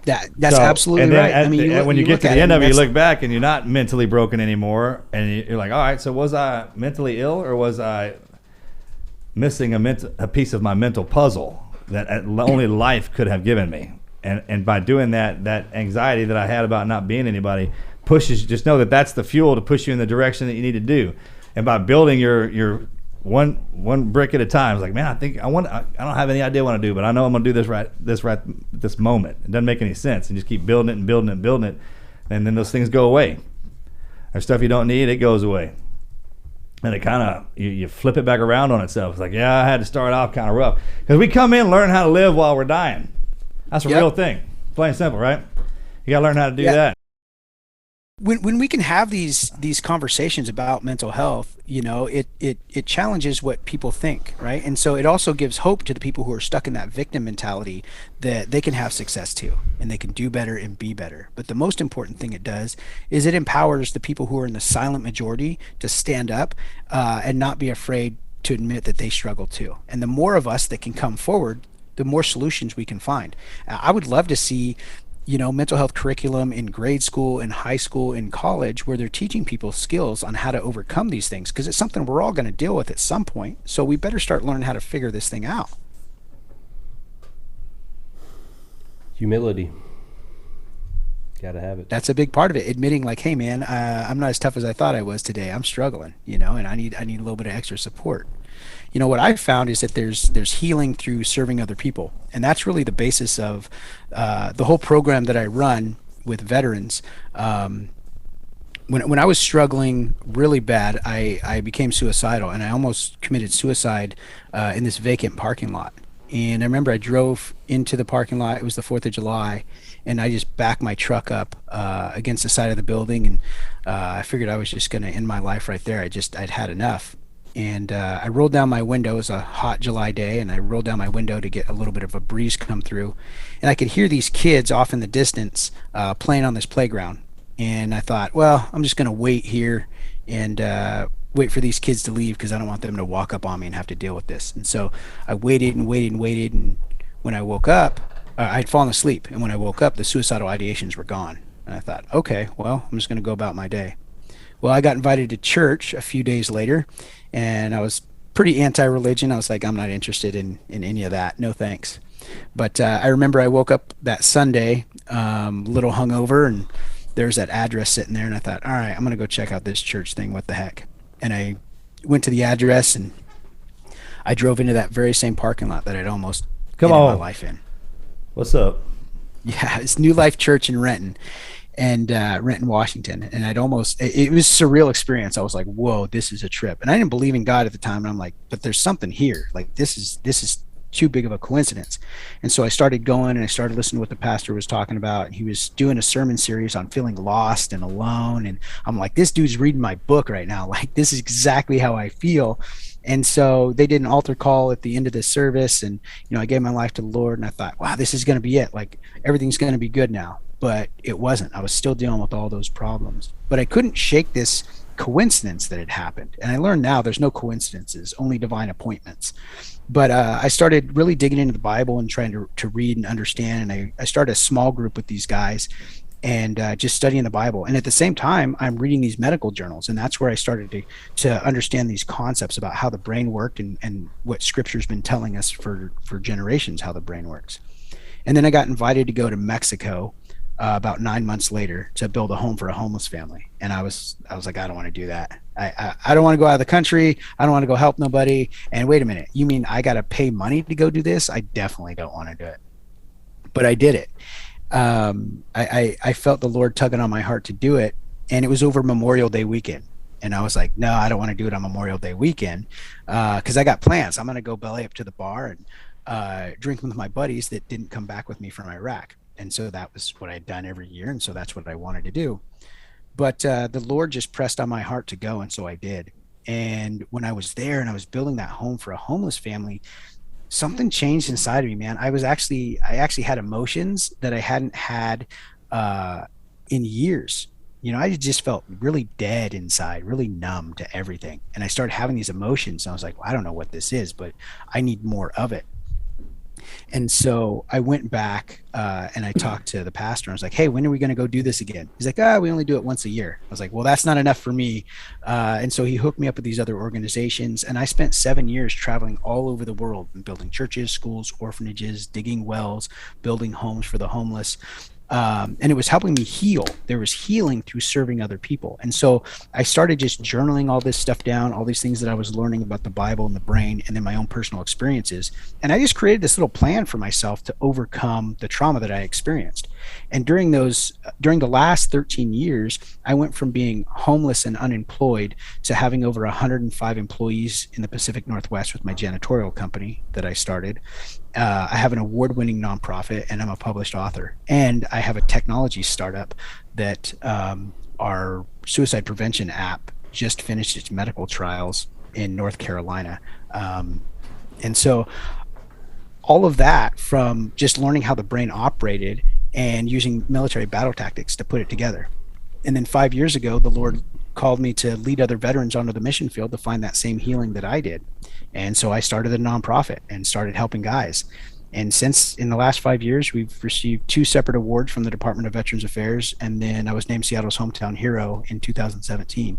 Speaker 4: That's absolutely right.
Speaker 3: I mean, when you get to the end of it, you look back and you're not mentally broken anymore, and you're like, all right, so was I mentally ill, or was I missing a piece of my mental puzzle that only life could have given me? And by doing that anxiety that I had about not being anybody pushes. Just know that that's the fuel to push you in the direction that you need to do. And by building your one brick at a time. It's like, man, I don't have any idea what I do, but I know I'm gonna do this moment. It doesn't make any sense, and just keep building it and building it and building it, and then those things go away. There's stuff you don't need, it goes away, and it kind of you flip it back around on itself. It's like, yeah, I had to start off kind of rough because we come in learn how to live while we're dying. That's a real thing, plain and simple, right? You gotta learn how to do that.
Speaker 4: When we can have these conversations about mental health, you know, it challenges what people think, right? And so it also gives hope to the people who are stuck in that victim mentality that they can have success too, and they can do better and be better. But the most important thing it does is it empowers the people who are in the silent majority to stand up and not be afraid to admit that they struggle too. And the more of us that can come forward, the more solutions we can find. I would love to see, you know, mental health curriculum in grade school, in high school, in college, where they're teaching people skills on how to overcome these things, because it's something we're all going to deal with at some point. So we better start learning how to figure this thing out.
Speaker 5: Humility. Gotta have it.
Speaker 4: That's a big part of it. Admitting like, hey man, I'm not as tough as I thought I was today. I'm struggling, you know, and I need a little bit of extra support. You know, what I've found is that there's healing through serving other people. And that's really the basis of the whole program that I run with veterans. When I was struggling really bad, I became suicidal, and I almost committed suicide in this vacant parking lot. And I remember I drove into the parking lot. It was the 4th of July, and I just backed my truck up against the side of the building, and I figured I was just going to end my life right there. I'd had enough. And I rolled down my window. It was a hot July day, and I rolled down my window to get a little bit of a breeze come through. And I could hear these kids off in the distance playing on this playground. And I thought, well, I'm just going to wait here and wait for these kids to leave, because I don't want them to walk up on me and have to deal with this. And so I waited and waited and waited. And when I woke up, I'd fallen asleep. And when I woke up, the suicidal ideations were gone. And I thought, okay, well, I'm just going to go about my day. Well, I got invited to church a few days later, and I was pretty anti-religion. I was like, I'm not interested in any of that. No thanks. But I remember I woke up that Sunday, a little hungover, and there's that address sitting there, and I thought, all right, I'm going to go check out this church thing. What the heck? And I went to the address, and I drove into that very same parking lot that I'd almost
Speaker 3: Come
Speaker 4: ended my
Speaker 3: on.
Speaker 4: life in.
Speaker 3: What's up?
Speaker 4: Yeah, it's New Life Church in Renton, and Renton, Washington. And it was a surreal experience. I was like, whoa, this is a trip. And I didn't believe in God at the time. And I'm like, but there's something here. Like, this is too big of a coincidence. And so I started going and I started listening to what the pastor was talking about. And he was doing a sermon series on feeling lost and alone. And I'm like, this dude's reading my book right now. Like, this is exactly how I feel. And so they did an altar call at the end of this service. And, I gave my life to the Lord, and I thought, wow, this is going to be it. Like, everything's going to be good now. But it wasn't. I was still dealing with all those problems. But I couldn't shake this coincidence that had happened. And I learned now there's no coincidences, only divine appointments. But I started really digging into the Bible and trying to read and understand. And I started a small group with these guys and just studying the Bible. And at the same time, I'm reading these medical journals. And that's where I started to understand these concepts about how the brain worked and what Scripture's been telling us for generations, how the brain works. And then I got invited to go to Mexico about 9 months later to build a home for a homeless family. And I was like, I don't want to do that. I don't want to go out of the country. I don't want to go help nobody. And wait a minute, you mean I got to pay money to go do this? I definitely don't want to do it. But I did it. I felt the Lord tugging on my heart to do it. And it was over Memorial Day weekend. And I was like, no, I don't want to do it on Memorial Day weekend because I got plans. I'm going to go belly up to the bar and drink with my buddies that didn't come back with me from Iraq. And so that was what I'd done every year. And so that's what I wanted to do. But the Lord just pressed on my heart to go. And so I did. And when I was there and I was building that home for a homeless family, something changed inside of me, man. I actually had emotions that I hadn't had in years. I just felt really dead inside, really numb to everything. And I started having these emotions. And I was like, well, I don't know what this is, but I need more of it. And so I went back and I talked to the pastor. I was like, hey, when are we going to go do this again? He's like, we only do it once a year. I was like, well, that's not enough for me. And so he hooked me up with these other organizations. And I spent 7 years traveling all over the world and building churches, schools, orphanages, digging wells, building homes for the homeless. And it was helping me heal. There was healing through serving other people. And so I started just journaling all this stuff down, all these things that I was learning about the Bible and the brain, and then my own personal experiences. And I just created this little plan for myself to overcome the trauma that I experienced. And during the last 13 years, I went from being homeless and unemployed to having over 105 employees in the Pacific Northwest with my janitorial company that I started. I have an award-winning nonprofit, and I'm a published author. And I have a technology startup that our suicide prevention app just finished its medical trials in North Carolina. And so all of that from just learning how the brain operated and using military battle tactics to put it together. And then 5 years ago, the Lord called me to lead other veterans onto the mission field to find that same healing that I did. And so I started a nonprofit and started helping guys. And since in the last 5 years, we've received 2 separate awards from the Department of Veterans Affairs. And then I was named Seattle's Hometown Hero in 2017.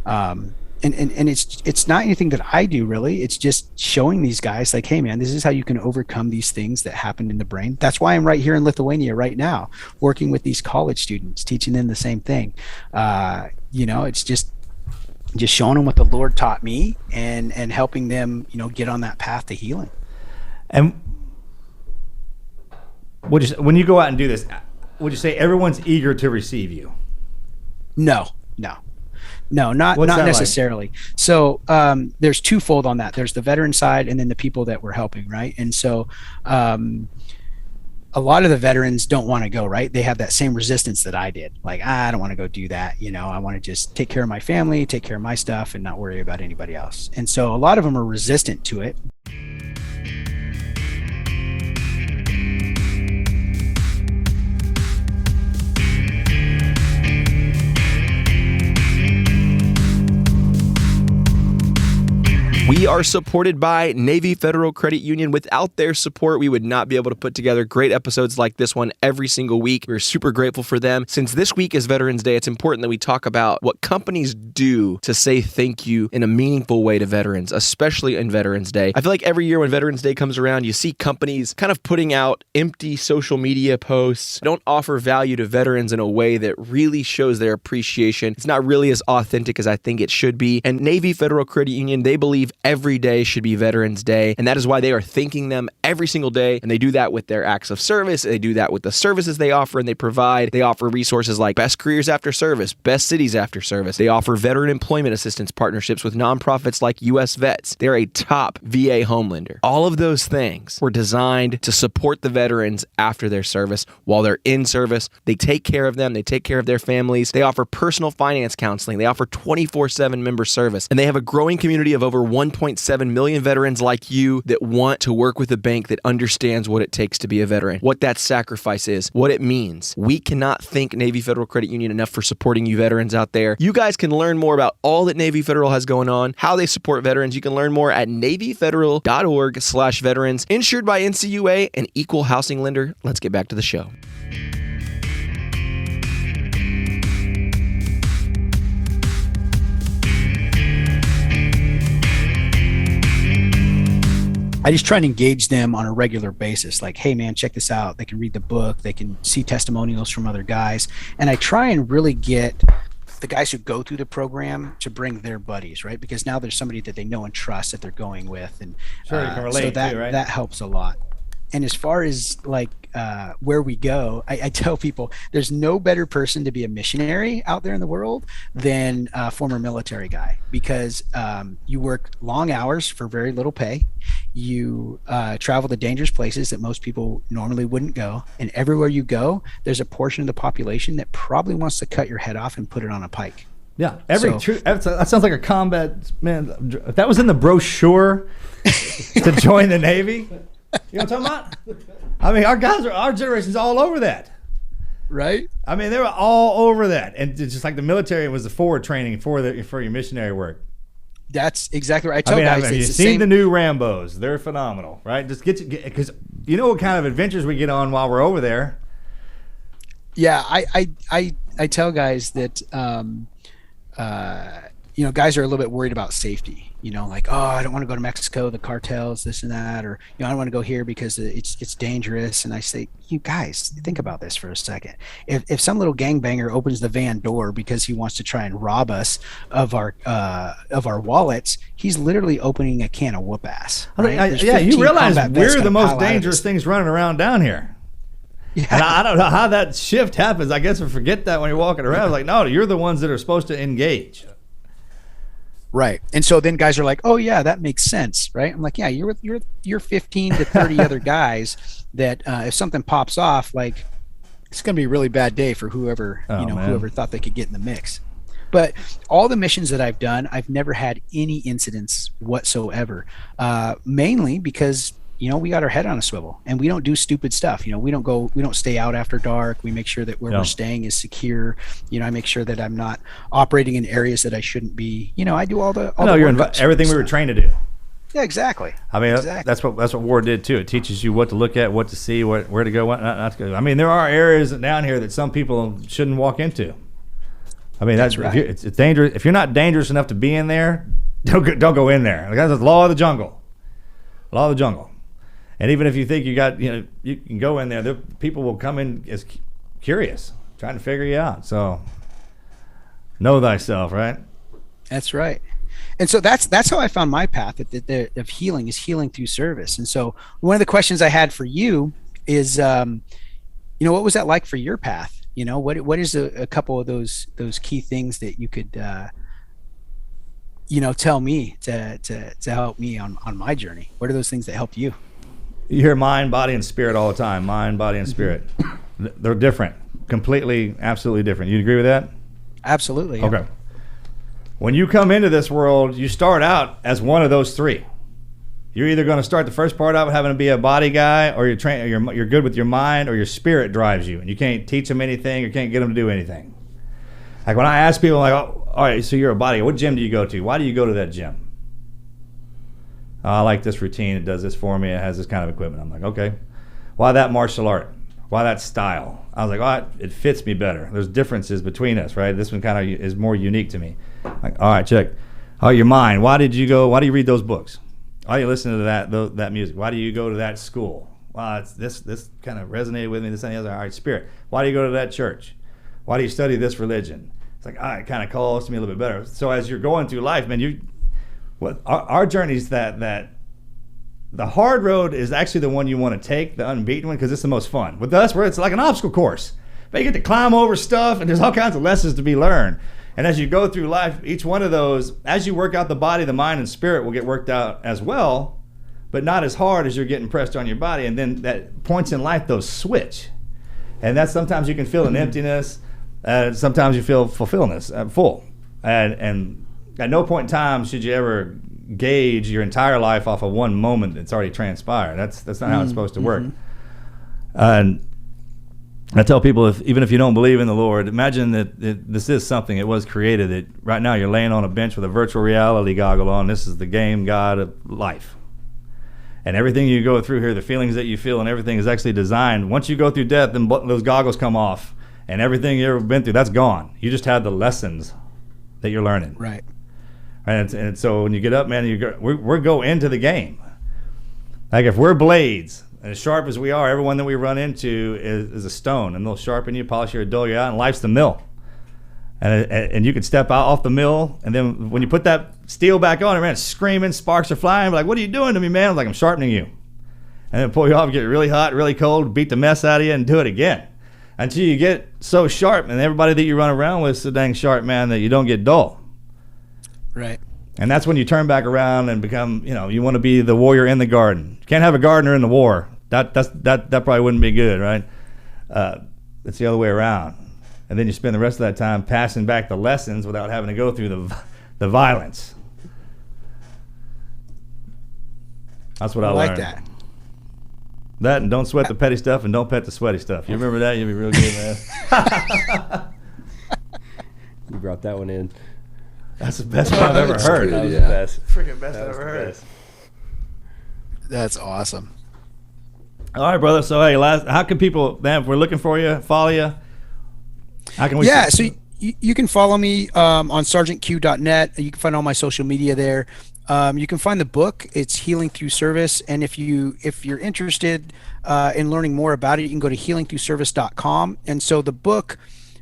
Speaker 4: And it's not anything that I do really. It's just showing these guys like, hey man, this is how you can overcome these things that happen in the brain. That's why I'm right here in Lithuania right now, working with these college students, teaching them the same thing. It's just showing them what the Lord taught me and helping them, get on that path to healing. And
Speaker 3: when you go out and do this, would you say everyone's eager to receive you?
Speaker 4: No, not necessarily. Like? So there's twofold on that. There's the veteran side and then the people that we're helping, right? And so a lot of the veterans don't want to go, right? They have that same resistance that I did. Like, I don't want to go do that. I want to just take care of my family, take care of my stuff, and not worry about anybody else. And so a lot of them are resistant to it.
Speaker 1: We are supported by Navy Federal Credit Union. Without their support, we would not be able to put together great episodes like this one every single week. We're super grateful for them. Since this week is Veterans Day, it's important that we talk about what companies do to say thank you in a meaningful way to veterans, especially in Veterans Day. I feel like every year when Veterans Day comes around, you see companies kind of putting out empty social media posts, don't offer value to veterans in a way that really shows their appreciation. It's not really as authentic as I think it should be. And Navy Federal Credit Union, they believe every day should be Veterans Day, and that is why they are thanking them every single day, and they do that with their acts of service, they do that with the services they offer and they provide. They offer resources like Best Careers After Service, Best Cities After Service. They offer veteran employment assistance partnerships with nonprofits like US Vets. They're a top VA Homelander. All of those things were designed to support the veterans after their service. While they're in service, they take care of them, they take care of their families. They offer personal finance counseling. They offer 24/7 member service, and they have a growing community of over 1.7 million veterans like you that want to work with a bank that understands what it takes to be a veteran, what that sacrifice is, what it means. We cannot thank Navy Federal Credit Union enough for supporting you veterans out there. You guys can learn more about all that Navy Federal has going on, how they support veterans. You can learn more at NavyFederal.org/veterans. Insured by NCUA, an equal housing lender. Let's get back to the show.
Speaker 4: I just try and engage them on a regular basis. Like, hey man, check this out. They can read the book. They can see testimonials from other guys. And I try and really get the guys who go through the program to bring their buddies, right? Because now there's somebody that they know and trust that they're going with. And
Speaker 3: sure, you can relate
Speaker 4: so that,
Speaker 3: too, right?
Speaker 4: that helps a lot. And as far as like where we go, I tell people there's no better person to be a missionary out there in the world than a former military guy, because you work long hours for very little pay. You travel to dangerous places that most people normally wouldn't go. And everywhere you go, there's a portion of the population that probably wants to cut your head off and put it on a pike.
Speaker 3: Yeah, that sounds like a combat, man. If that was in the brochure to join the Navy, you know what I'm talking about? I mean, our generation's all over that.
Speaker 4: Right?
Speaker 3: I mean, they were all over that. And it's just like the military was the forward training for your missionary work.
Speaker 4: That's exactly right. I tell guys,
Speaker 3: you've seen the new Rambos. They're phenomenal, right? Just because you know what kind of adventures we get on while we're over there.
Speaker 4: Yeah, I tell guys that guys are a little bit worried about safety. Like, oh, I don't want to go to Mexico, the cartels, this and that, or I don't want to go here because it's dangerous. And I say, you guys, think about this for a second. If some little gangbanger opens the van door because he wants to try and rob us of our wallets, he's literally opening a can of whoop ass. Right?
Speaker 3: You realize we're the most dangerous things running around down here. Yeah. And I don't know how that shift happens. I guess I forget that when you're walking around. Like, no, you're the ones that are supposed to engage.
Speaker 4: Right. And so then guys are like, oh yeah, that makes sense. Right. I'm like, yeah, you're 15 to 30 other guys that if something pops off, like it's going to be a really bad day for whoever, whoever thought they could get in the mix. But all the missions that I've done, I've never had any incidents whatsoever, mainly because we got our head on a swivel and we don't do stupid stuff. We don't stay out after dark. We make sure that where we're staying is secure. I make sure that I'm not operating in areas that I shouldn't be. I do all the
Speaker 3: everything we were trained to do.
Speaker 4: Yeah, exactly.
Speaker 3: I mean, that's what war did too. It teaches you what to look at, what to see, where to go, what not to go. I mean, there are areas down here that some people shouldn't walk into. I mean, that's right. It's dangerous. If you're not dangerous enough to be in there, don't go in there. That's the law of the jungle. Law of the jungle. And even if you think you can go in there, people will come in as curious, trying to figure you out. So know thyself, right?
Speaker 4: That's right. And so that's how I found my path of healing, is healing through service. And so one of the questions I had for you is, what was that like for your path? What is a couple of those key things that you could, tell me to help me on my journey? What are those things that helped you?
Speaker 3: You hear mind, body, and spirit all the time. Mind, body, and spirit. They're different. Completely, absolutely different. You agree with that?
Speaker 4: Absolutely. Yeah.
Speaker 3: Okay. When you come into this world, you start out as one of those three. You're either going to start the first part out having to be a body guy, or you're good with your mind, or your spirit drives you, and you can't teach them anything or can't get them to do anything. Like when I ask people, like, oh, all right, so you're a body guy. What gym do you go to? Why do you go to that gym? I like this routine. It does this for me. It has this kind of equipment. I'm like, okay. Why that martial art? Why that style? I was like, it fits me better. There's differences between us, right? This one kind of is more unique to me. Like, all right, check. Oh, your mind. Why do you read those books? Why do you listen to that music? Why do you go to that school? Well, it's this kind of resonated with me. This and the other. All right, spirit. Why do you go to that church? Why do you study this religion? It's like, it kind of calls to me a little bit better. So as you're going through life, man, what our journey is that the hard road is actually the one you want to take, the unbeaten one, because it's the most fun. With us, it's like an obstacle course. But you get to climb over stuff, and there's all kinds of lessons to be learned. And as you go through life, each one of those, as you work out the body, the mind, and spirit will get worked out as well, but not as hard as you're getting pressed on your body. And then that points in life, those switch. And that's sometimes you can feel an emptiness, sometimes you feel fulfillment, full. And at no point in time should you ever gauge your entire life off of one moment that's already transpired. That's not how it's supposed to work. And I tell people, even if you don't believe in the Lord, imagine that this is something that was created, that right now you're laying on a bench with a virtual reality goggle on. This is the game God of life. And everything you go through here, the feelings that you feel and everything is actually designed. Once you go through death, then those goggles come off, and everything you've ever been through, that's gone. You just have the lessons that you're learning.
Speaker 4: Right.
Speaker 3: And so when you get up, man, we go into the game. Like if we're blades, and as sharp as we are, everyone that we run into is a stone, and they'll sharpen you, polish you, dull you out, and life's the mill. And you can step out off the mill, and then when you put that steel back on, man, it's screaming, sparks are flying. Like, what are you doing to me, man? I'm like, I'm sharpening you. And then pull you off, get really hot, really cold, beat the mess out of you, and do it again. Until you get so sharp, and everybody that you run around with is so dang sharp, man, that you don't get dull.
Speaker 4: Right.
Speaker 3: And that's when you turn back around and become, you want to be the warrior in the garden. You can't have a gardener in the war. That probably wouldn't be good, right? It's the other way around. And then you spend the rest of that time passing back the lessons without having to go through the violence. That's what I learned.
Speaker 4: That.
Speaker 3: That and don't sweat the petty stuff and don't pet the sweaty stuff. You remember that? You'll be real good, man.
Speaker 5: You brought that one in.
Speaker 3: That's the best one I've ever heard.
Speaker 5: That was the best.
Speaker 1: Freaking best I've ever heard.
Speaker 4: That's awesome.
Speaker 3: All right, brother. So, hey, how can people, man, if we're looking for you, follow you, how can we?
Speaker 4: Yeah, so you can follow me on sergeantq.net. You can find all my social media there. You can find the book. It's Healing Through Service. And if you're interested in learning more about it, you can go to healingthroughservice.com. And so the book,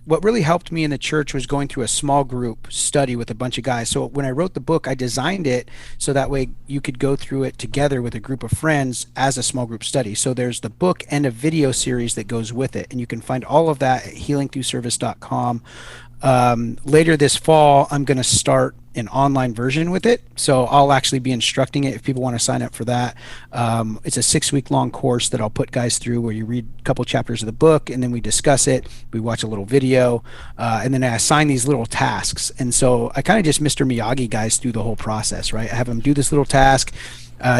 Speaker 4: what really helped me in the church was going through a small group study with a bunch of guys. So when I wrote the book, I designed it so that way you could go through it together with a group of friends as a small group study. So there's the book and a video series that goes with it. And you can find all of that at healingthroughservice.com. Later this fall, I'm going to start an online version with it. So I'll actually be instructing it if people want to sign up for that. It's a 6-week long course that I'll put guys through where you read a couple chapters of the book and then we discuss it. We watch a little video and then I assign these little tasks. And so I kind of just Mr. Miyagi guys through the whole process, right? I have them do this little task,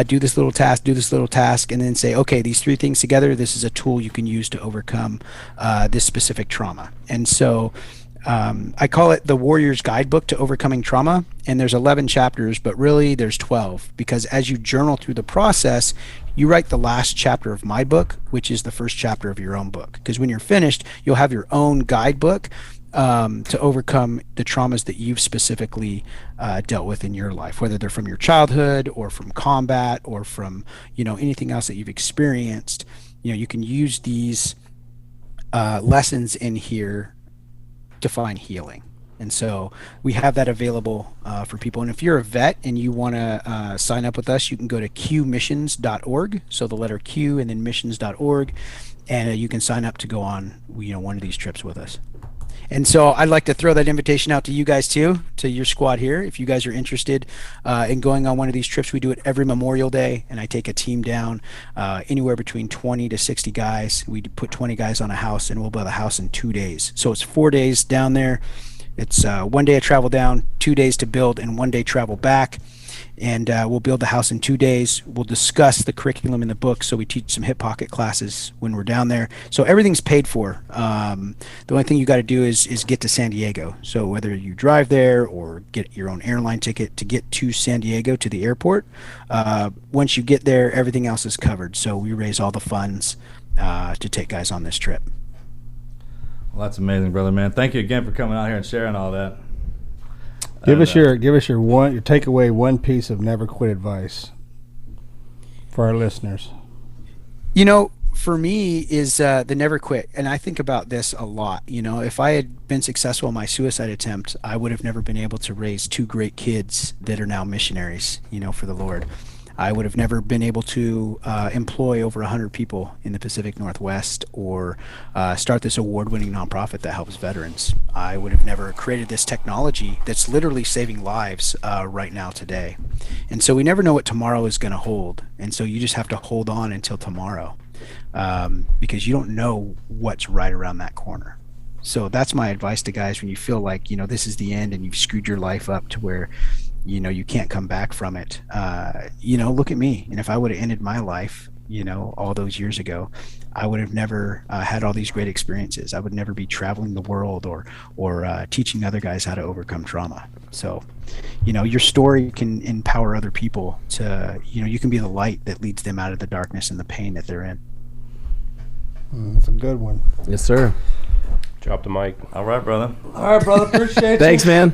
Speaker 4: do this little task, and then say, okay, these 3 things together, this is a tool you can use to overcome this specific trauma. And so I call it the Warrior's Guidebook to Overcoming Trauma, and there's 11 chapters, but really there's 12, because as you journal through the process, you write the last chapter of my book, which is the first chapter of your own book. Because when you're finished, you'll have your own guidebook to overcome the traumas that you've specifically dealt with in your life, whether they're from your childhood or from combat or from anything else that you've experienced. You can use these lessons in here to find healing. And so we have that available for people. And if you're a vet and you want to sign up with us, you can go to qmissions.org. So the letter Q and then missions.org. And you can sign up to go on one of these trips with us. And so I'd like to throw that invitation out to you guys too, to your squad here. If you guys are interested in going on one of these trips, we do it every Memorial Day, and I take a team down anywhere between 20 to 60 guys. We put 20 guys on a house, and we'll build a house in 2 days. So it's 4 days down there. It's 1 day of travel down, 2 days to build, and 1 day travel back. And we'll build the house in 2 days. We'll discuss the curriculum in the book. So we teach some hip pocket classes when we're down there. So everything's paid for. The only thing you got to do is get to San Diego. So whether you drive there or get your own airline ticket to get to San Diego to the airport, once you get there, everything else is covered. So we raise all the funds to take guys on this trip.
Speaker 3: Well, that's amazing, brother, man. Thank you again for coming out here and sharing all that.
Speaker 2: Give us your takeaway, one piece of never quit advice for our listeners.
Speaker 4: for me is the never quit. And I think about this a lot. You know, if I had been successful in my suicide attempt, I would have never been able to raise 2 great kids that are now missionaries, you know, for the Lord. I would have never been able to employ over 100 people in the Pacific Northwest, or start this award-winning nonprofit that helps veterans. I would have never created this technology that's literally saving lives right now today. And so we never know what tomorrow is going to hold. And so you just have to hold on until tomorrow, because you don't know what's right around that corner. So that's my advice to guys when you feel like, you know, this is the end and you've screwed your life up to where, you know, you can't come back from it. You know, look at me. And if I would have ended my life, you know, all those years ago, I would have never had all these great experiences. I would never be traveling the world or teaching other guys how to overcome trauma. So, you know, your story can empower other people to, you know, you can be the light that leads them out of the darkness and the pain that they're in.
Speaker 2: That's a good one.
Speaker 1: Yes, sir.
Speaker 5: Drop the mic.
Speaker 3: All right, brother.
Speaker 2: All right, brother. Appreciate you.
Speaker 1: Thanks, man.